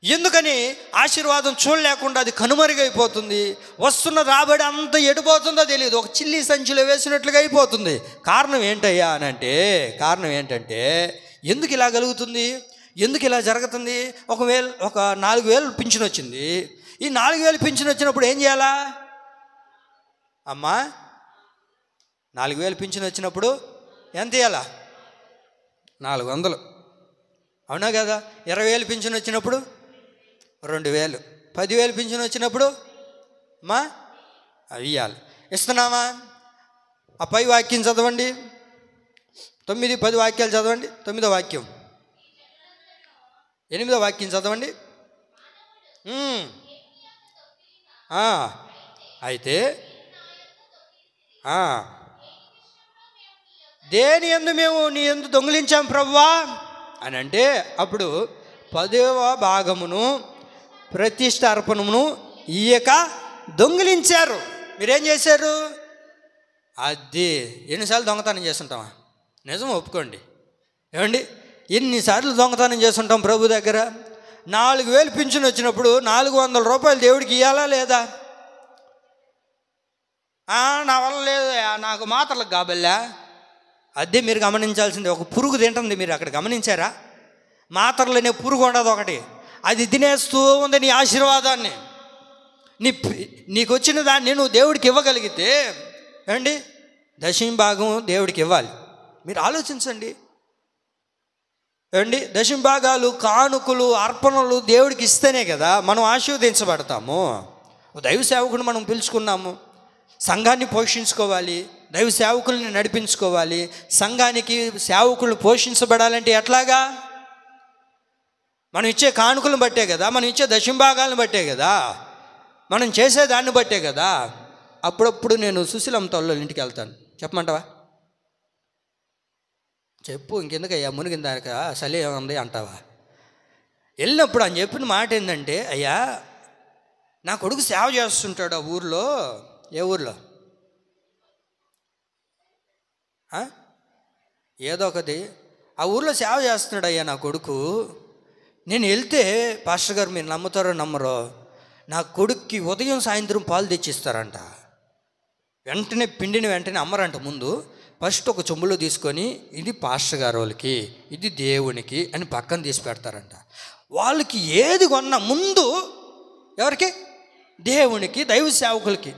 ఎందుకని ఆశీర్వాదం చూడలేకుండా అది కనుమరుగైపోతుంది. వస్తున్న రాబడి అంత ఎడిపోతుందో తెలియదు, ఒక చిల్లి సంచిలో వేసినట్లుగా అయిపోతుంది. కారణం ఏంటయ్యా అని అంటే, కారణం ఏంటంటే ఎందుకు ఇలా కలుగుతుంది, ఎందుకు ఇలా జరుగుతుంది? ఒక 4,000 పింఛన్ వచ్చింది. ఈ 4,000 పింఛన్ వచ్చినప్పుడు ఏం చేయాలా అమ్మా? 4,000 పింఛన్ వచ్చినప్పుడు ఎంత ఇవ్వాలా? 400. అవునా కదా? 20,000 పింఛన్ వచ్చినప్పుడు 2,000. 10,000 పింఛన్ వచ్చినప్పుడు అమ్మా అవి ఇవ్వాలి. ఇస్తున్నామా? ఆ పై వాక్యం చదవండి. 9, 10 వాక్యాలు చదవండి. 9వ వాక్యం, 8వ వాక్యం చదవండి. అయితే దేని యందు మేము నీ యందు దొంగిలించాం ప్రభువా అని అంటే, అప్పుడు 10వ భాగమును ప్రతిష్ఠ అర్పణమును ఇయ్యక దొంగిలించారు. మీరేం చేశారు? అది ఎన్నిసార్లు దొంగతనం చేస్తుంటామా? నిజం ఒప్పుకోండి. ఏమండి, ఎన్నిసార్లు దొంగతనం చేస్తుంటాం ప్రభు దగ్గర? 4,000 పింఛన్ వచ్చినప్పుడు 400 రూపాయలు దేవుడికి ఇవ్వాలా లేదా? నా వల్ల లేదు, నాకు మాత్రలకు కాబల్లా. అదే మీరు గమనించాల్సింది. ఒక పురుగు తింటుంది, మీరు అక్కడ గమనించారా? మాత్రలనే పురుగు ఉండదు ఒకటి, అది తినేస్తూ ఉంది నీ ఆశీర్వాదాన్ని. నీకు వచ్చిన దాన్ని నువ్వు దేవుడికి ఇవ్వగలిగితే ఏమండి, 10వ భాగం దేవుడికి ఇవ్వాలి. మీరు ఆలోచించండి. ఏమండి, 10వ భాగాలు, కానుకలు, అర్పణలు దేవుడికి ఇస్తేనే కదా మనం ఆశీర్వదించబడతాము. దైవ సేవకుని మనం పిలుచుకున్నాము, సంఘాన్ని పోషించుకోవాలి, దైవ సేవకుల్ని నడిపించుకోవాలి. సంఘానికి సేవకులు పోషించబడాలంటే ఎట్లాగా? మనం ఇచ్చే కానుకలను బట్టే కదా, మనం ఇచ్చే 10వ భాగాలను బట్టే కదా, మనం చేసే దాన్ని బట్టే కదా. అప్పుడప్పుడు నేను సుశీలమ్మ తల్లి ఇంటికి వెళ్తాను. చెప్పమంటావా? చెప్పు. ఇంకెందుకయ్యా మునిగిన దానిక చలి ఏముంది అంటావా? వెళ్ళినప్పుడు అని చెప్పిన మాట ఏంటంటే, అయ్యా నా కొడుకు సేవ చేస్తుంటాడు ఆ ఊర్లో. ఏ ఊర్లో? ఏదో ఒకటి. ఆ ఊర్లో సేవ చేస్తున్నాడు అయ్యా నా కొడుకు. నేను వెళ్తే పాస్టర్ గారు, మీరు నమ్ముతారో నమ్మరో, నా కొడుక్కి ఉదయం సాయంత్రం పాలు తెచ్చిస్తారంట. పిండిని వెంటనే అమ్మరంట. ముందు ఫస్ట్ ఒక చెంబులో తీసుకొని, ఇది పాస్టర్ గారు వాళ్ళకి, ఇది దేవునికి అని పక్కన తీసి పెడతారంట. వాళ్ళకి ఏది కొన్నా ముందు ఎవరికి? దేవునికి, దైవ సేవకులకి.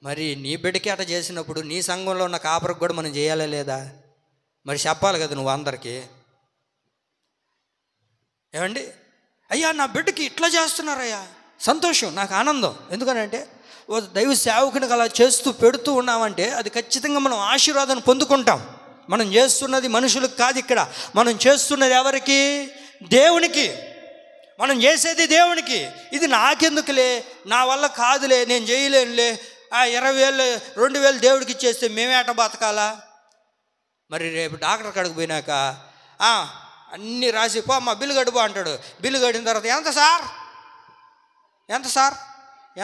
మరి నీ బిడ్డకి అట చేసినప్పుడు నీ సంఘంలో ఉన్న కాపరికి కూడా మనం చేయాలా లేదా? మరి చెప్పాలి కదా నువ్వు అందరికీ. ఏమండి, అయ్యా నా బిడ్డకి ఇట్లా చేస్తున్నారయ్యా, సంతోషం, నాకు ఆనందం. ఎందుకనంటే దైవ సేవకునికి అలా చేస్తూ పెడుతూ ఉన్నామంటే అది ఖచ్చితంగా మనం ఆశీర్వాదాన్ని పొందుకుంటాం. మనం చేస్తున్నది మనుషులకు కాదు, ఇక్కడ మనం చేస్తున్నది ఎవరికి? దేవునికి. మనం చేసేది దేవునికి. ఇది నాకెందుకులే, నా వల్ల కాదులే, నేను చేయలేనులే, 20,000 2,000 దేవుడికి ఇచ్చేస్తే మేమేట బతకాలా? మరి రేపు డాక్టర్ కాడికి పోయినాక అన్నీ రాసి పో అమ్మ బిల్లు కడుపో అంటాడు. బిల్లు కట్టిన తర్వాత ఎంత సార్, ఎంత సార్,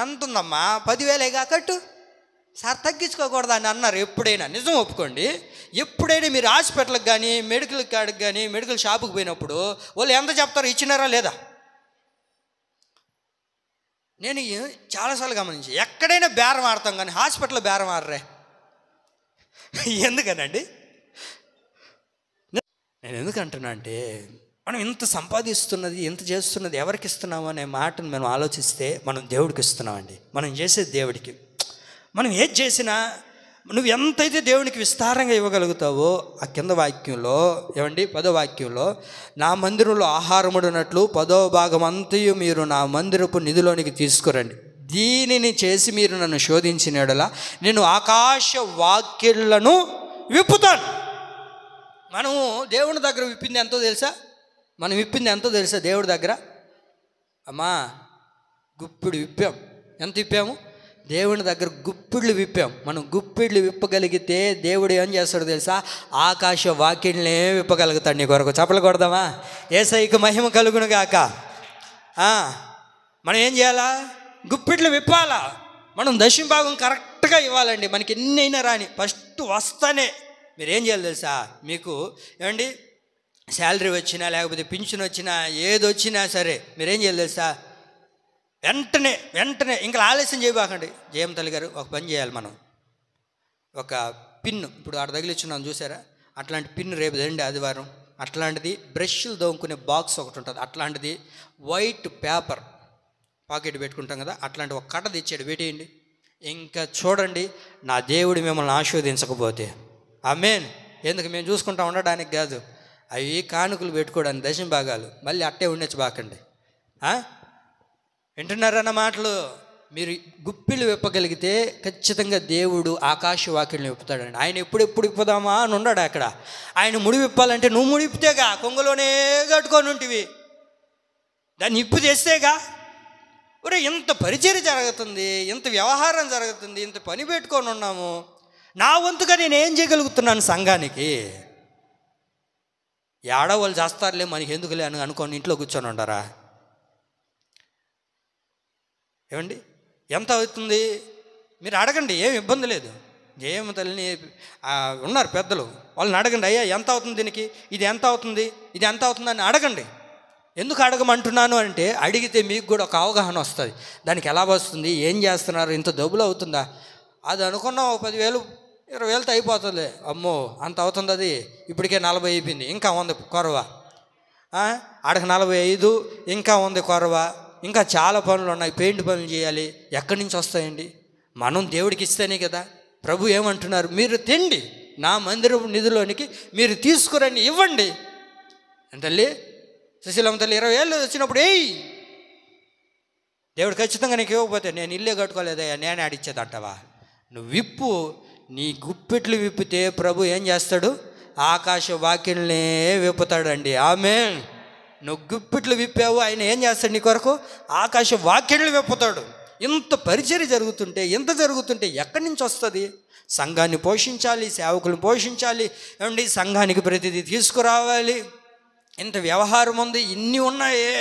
ఎంత ఉందమ్మా? 10,000గా కట్టు సార్, తగ్గించుకోకూడదు అని అన్నారు. ఎప్పుడైనా నిజం ఒప్పుకోండి, ఎప్పుడైనా మీరు హాస్పిటల్కి కానీ మెడికల్ కాడికి కానీ మెడికల్ షాపుకి పోయినప్పుడు వాళ్ళు ఎంత చెప్తారో ఇచ్చినారా లేదా? నేను చాలాసార్లు గమనించి, ఎక్కడైనా బేరం ఆడతాం కానీ హాస్పిటల్లో బేరం ఆడరే. ఎందుకనండి? నేను ఎందుకంటున్నా అంటే, మనం ఇంత సంపాదిస్తున్నది, ఇంత చేస్తున్నది ఎవరికి ఇస్తున్నాము అనే మాటను మనం ఆలోచిస్తే మనం దేవుడికి ఇస్తున్నామండి. మనం చేసేది దేవుడికి. మనం ఏది చేసినా నువ్వు ఎంతైతే దేవునికి విస్తారంగా ఇవ్వగలుగుతావో, ఆ కింద వాక్యంలో ఏమండి 10వ వాక్యంలో, నా మందిరంలో ఆహారముడునట్లు 10వ భాగం అంతయు మీరు నా మందిరపు నిధిలోనికి తీసుకురండి. దీనిని చేసి మీరు నన్ను శోధించిన యెడల నేను ఆకాశ వాక్యలను విప్పుతాను. మనము దేవుని దగ్గర విప్పింది ఎంతో తెలుసా? మనం విప్పింది ఎంతో తెలుసా దేవుడి దగ్గర? అమ్మా గుప్పిడు విప్పాం. ఎంత విప్పాము? దేవుని దగ్గర గుప్పిళ్ళు విప్పాం. మనం గుప్పిళ్ళు విప్పగలిగితే దేవుడు ఏం చేస్తాడో తెలుసా? ఆకాశ వాక్యలనే విప్పగలుగుతాడు నీ కొరకు. చప్పలు కొడదామా? యేసయ్యకు మహిమ కలుగును గాక. మనం ఏం చేయాలా? గుప్పిట్లు విప్పాలా. మనం దశమ భాగం కరెక్ట్గా ఇవ్వాలండి. మనకి ఎన్ని అయినా రాని ఫస్ట్ వస్తానే మీరేం చేయాలి తెలుసా? మీకు ఏమండి శాలరీ వచ్చినా లేకపోతే పింఛన్ వచ్చినా ఏది వచ్చినా సరే మీరేం చేయాలి తెలుసా? వెంటనే ఇంకా ఆలస్యం చేయబాకండి. జయమ్మ గారు ఒక పని చేయాలి. మనం ఒక పిన్ను ఇప్పుడు ఆడ తగిలిచ్చున్నాం చూసారా, అట్లాంటి పిన్ను రేపు రండి ఆదివారం. అట్లాంటిది బ్రష్లు దోముకునే బాక్స్ ఒకటి ఉంటుంది, అట్లాంటిది వైట్ పేపర్ పాకెట్ పెట్టుకుంటాం కదా, అట్లాంటి ఒక కట్ట తెచ్చాడు, పెట్టేయండి. ఇంకా చూడండి, నా దేవుడు మిమ్మల్ని ఆశీర్వదించకపోతే ఆమేన్. ఎందుకు మేము చూసుకుంటా ఉండడానికి కాదు, అవి కానుకలు పెట్టుకోవడానికి దశమ భాగాలు. మళ్ళీ అట్టే ఉండొచ్చు బాకండి. వింటున్నారన్న మాటలు. మీరు గుప్పిళ్ళు విప్పగలిగితే ఖచ్చితంగా దేవుడు ఆకాశ వాకిళ్ళని విప్పుతాడండి. ఆయన ఎప్పుడు విప్పుదామా అని ఉన్నాడు అక్కడ. ఆయన ముడి విప్పాలంటే నువ్వు ముడి విప్పితేగా, కొంగలోనే కట్టుకొని ఉంటివి, దాన్ని ఇప్పు చేస్తేగా. ఒరే ఇంత పరిచర్య జరుగుతుంది, ఇంత వ్యవహారం జరుగుతుంది, ఇంత పని పెట్టుకొని ఉన్నాము, నా వంతుగా నేను ఏం చేయగలుగుతున్నాను సంఘానికి? ఆడవాళ్ళు చేస్తారులే మనకి ఎందుకులే అని అనుకోని ఇంట్లో కూర్చొని ఉంటారా? ఏమండి ఎంత అవుతుంది మీరు అడగండి, ఏం ఇబ్బంది లేదు. జయమ్మ తల్లిని ఉన్నారు పెద్దలు, వాళ్ళని అడగండి, అయ్యా ఎంత అవుతుంది దీనికి, ఇది ఎంత అవుతుంది, ఇది ఎంత అవుతుంది అని అడగండి. ఎందుకు అడగమంటున్నాను అంటే, అడిగితే మీకు కూడా ఒక అవగాహన వస్తుంది. దానికి ఎలా వస్తుంది, ఏం చేస్తున్నారు, ఇంత డబ్బులు అవుతుందా. అది అనుకున్నాం 10,000 20,000తో అయిపోతుంది. అమ్మో అంత అవుతుంది, అది ఇప్పటికే 40 అయిపోయింది, ఇంకా ఉంది కొరవ. ఆడకి 45, ఇంకా ఉంది కొరవ, ఇంకా చాలా పనులు ఉన్నాయి, పెయింట్ పనులు చేయాలి. ఎక్కడి నుంచి వస్తాయండి? మనం దేవుడికి ఇస్తేనే కదా. ప్రభు ఏమంటున్నారు, మీరు తిండి, నా మందిరం నిధిలోనికి మీరు తీసుకురండి, ఇవ్వండి. తల్లి సుశీలమ్మ తల్లి 20,000 వచ్చినప్పుడు దేవుడు ఖచ్చితంగా నీకు ఇవ్వకపోతే, నేను ఇల్లే కట్టుకోలేదయ్యా నేనే ఆడిచ్చేది అంటావా? నువ్వు విప్పు, నీ గుప్పిట్లు విప్పితే ప్రభు ఏం చేస్తాడు? ఆకాశ వాకిళ్ళనే విప్పుతాడండి. ఆమేన్. నువ్వు గుప్పిట్లు విప్పావు, ఆయన ఏం చేస్తాడు నీ కొరకు? ఆకాశ వాకిళ్ళు విప్పుతాడు. ఇంత పరిచర్య జరుగుతుంటే, ఇంత జరుగుతుంటే ఎక్కడి నుంచి వస్తుంది? సంఘాన్ని పోషించాలి, సేవకులను పోషించాలి, ఏమండి సంఘానికి ప్రతిదీ తీసుకురావాలి. ఇంత వ్యవహారం ఉంది, ఇన్ని ఉన్నాయే,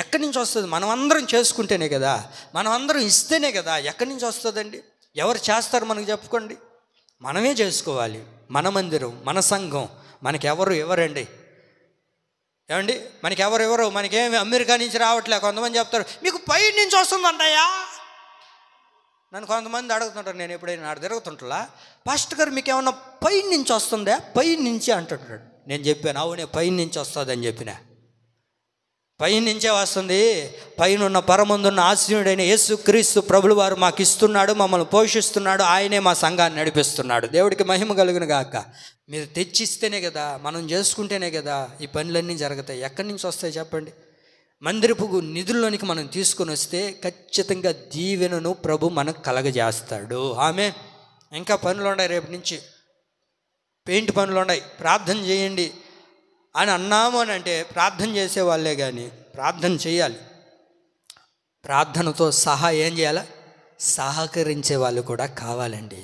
ఎక్కడి నుంచి వస్తుంది? మనం అందరం చేసుకుంటేనే కదా, మనం అందరం ఇస్తేనే కదా. ఎక్కడి నుంచి వస్తుందండి? ఎవరు చేస్తారు మనకు చెప్పుకోండి? మనమే చేసుకోవాలి. మన మందిరం, మన సంఘం, మనకెవరు ఎవరండి? ఏమండి మనకెవరు? మనకేమి అమెరికా నుంచి రావట్లే. కొంతమంది చెప్తారు మీకు పై నుంచి వస్తుందంటాయా. నన్ను కొంతమంది అడుగుతుంటారు, నేను ఎప్పుడైనా ఆడ తిరుగుతుంటా, పాస్టర్ గారు మీకు ఏమన్నా పై నుంచి వస్తుందా? పై నుంచి అంటుంటాడు. నేను చెప్పాను, అవునే పై నుంచి వస్తుందని చెప్పిన. పై నుంచే వస్తుంది. పైన ఉన్న పరమందున్న ఆశీనుడైన యేసుక్రీస్తు ప్రభులు వారు మాకు ఇస్తున్నాడు, మమ్మల్ని పోషిస్తున్నాడు, ఆయనే మా సంఘాన్ని నడిపిస్తున్నాడు. దేవుడికి మహిమ కలుగును గాక. మీరు తెచ్చిస్తేనే కదా, మనం చేసుకుంటేనే కదా ఈ పనులన్నీ జరుగుతాయి. ఎక్కడి నుంచి వస్తాయి చెప్పండి? మందిరపు నిధుల్లోనికి మనం తీసుకొని వస్తే ఖచ్చితంగా దీవెనను ప్రభు మనకు కలగజేస్తాడు. ఆమె ఇంకా పనులు ఉన్నాయి, రేపు నుంచి పెయింట్ పనులు ఉన్నాయి, ప్రార్థన చేయండి అని అన్నాము అని అంటే ప్రార్థన చేసేవాళ్ళే కానీ ప్రార్థన చేయాలి. ప్రార్థనతో సహా ఏం చేయాలా? సహకరించే వాళ్ళు కూడా కావాలండి.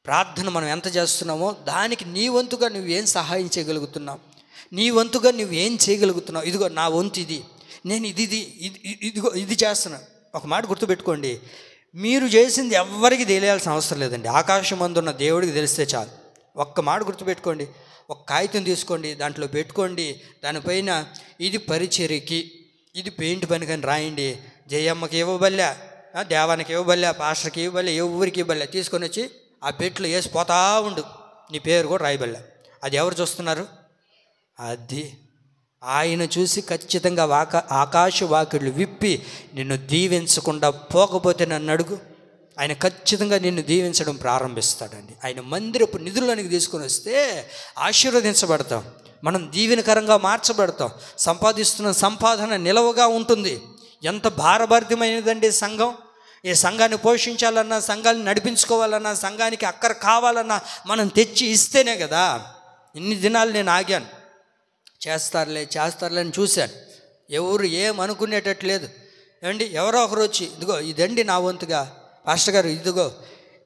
ప్రార్థన మనం ఎంత చేస్తున్నామో దానికి నీ వంతుగా నువ్వేం సహాయం చేయగలుగుతున్నావు, నీ వంతుగా నువ్వేం చేయగలుగుతున్నావు. ఇదిగో నా వంతు ఇది, నేను ఇదిగో ఇది చేస్తున్నాను. ఒక మాట గుర్తుపెట్టుకోండి, మీరు చేసింది ఎవ్వరికి తెలియాల్సిన అవసరం లేదండి. ఆకాశమందున్న దేవుడికి తెలిస్తే చాలు. ఒక్క మాట గుర్తుపెట్టుకోండి, ఒక కాగితం తీసుకోండి, దాంట్లో పెట్టుకోండి, దానిపైన ఇది పరిచర్యకి, ఇది పెయింట్ పని కానీ రాయండి. జయమ్మకి ఇవ్వబల్లే, దేవానికి ఇవ్వబల్లే, పాస్టర్కి ఇవ్వబల్లే, ఎవరికి ఇవ్వబల్లే, తీసుకొని వచ్చి ఆ పెట్లు వేసిపోతా ఉండు, నీ పేరు కూడా రాయబల్లే. అది ఎవరు చూస్తున్నారు? అది ఆయన చూసి ఖచ్చితంగా ఆకాశ వాకిళ్ళు విప్పి నిన్ను దీవించకుండా పోకపోతే నన్ను అడుగు, ఆయన ఖచ్చితంగా నిన్ను దీవించడం ప్రారంభిస్తాడండి. ఆయన మందిరపు నిధుల్లోనికి తీసుకొని వస్తే ఆశీర్వదించబడతాం, మనం దీవెనకరంగా మార్చబడతాం, సంపాదిస్తున్న సంపాదన నిలవగా ఉంటుంది. ఎంత భారభరితమైనదండి సంఘం. ఈ సంఘాన్ని పోషించాలన్నా, సంఘాన్ని నడిపించుకోవాలన్నా, సంఘానికి అక్కర కావాలన్నా మనం తెచ్చి ఇస్తేనే కదా. ఇన్ని దినాలు నేను ఆగాను, చేస్తారులే అని చూశాను. ఎవరు ఏమనుకునేటట్లేదు. ఏమండి ఎవరో ఒకరు వచ్చి ఇదిగో ఇదండి నా వంతుగా, పాస్టర్ గారు ఇదిగో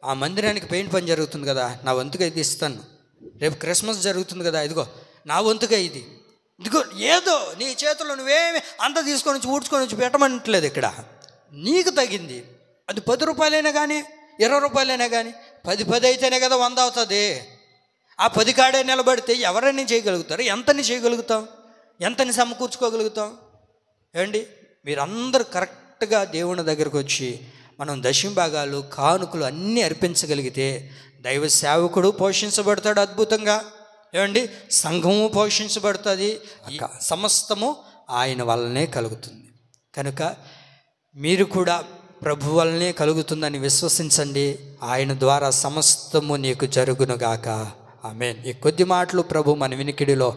ఆ మందిరానికి పెయింట్ పని జరుగుతుంది కదా, నా వంతుగా ఇది ఇస్తాను. రేపు క్రిస్మస్ జరుగుతుంది కదా, ఇదిగో నా వంతుగా ఇది, ఇదిగో ఏదో నీ చేతుల్లో నువ్వేమి అంత తీసుకొని వచ్చి ఊడ్చుకొని వచ్చి పెట్టమనట్లేదు. ఇక్కడ నీకు తగింది. అది 10 రూపాయలైనా కానీ 20 రూపాయలైనా కానీ 10 అయితేనే కదా 100 అవుతుంది. ఆ 10 కాడే నిలబడితే ఎవరైనా చేయగలుగుతారు? ఎంతని చేయగలుగుతాం? ఎంతని సమకూర్చుకోగలుగుతాం? ఏమండి, మీరందరూ కరెక్ట్గా దేవుని దగ్గరకు వచ్చి మనం దశంభాగాలు కానుకలు అన్నీ అర్పించగలిగితే దైవ సేవకుడు పోషించబడతాడు అద్భుతంగా. ఏమండి, సంఘము పోషించబడుతుంది. సమస్తము ఆయన వల్లనే కలుగుతుంది. కనుక మీరు కూడా ప్రభు వల్లనే కలుగుతుందని విశ్వసించండి. ఆయన ద్వారా సమస్తము నీకు జరుగునుగాక. ఆమేన్. ఈ కొద్ది మాటలు ప్రభు మన వినికిడిలో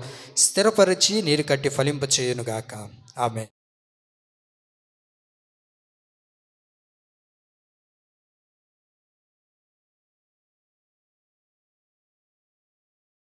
స్థిరపరిచి నీరు కట్టి ఫలింప చేయునుగాక. ఆమేన్.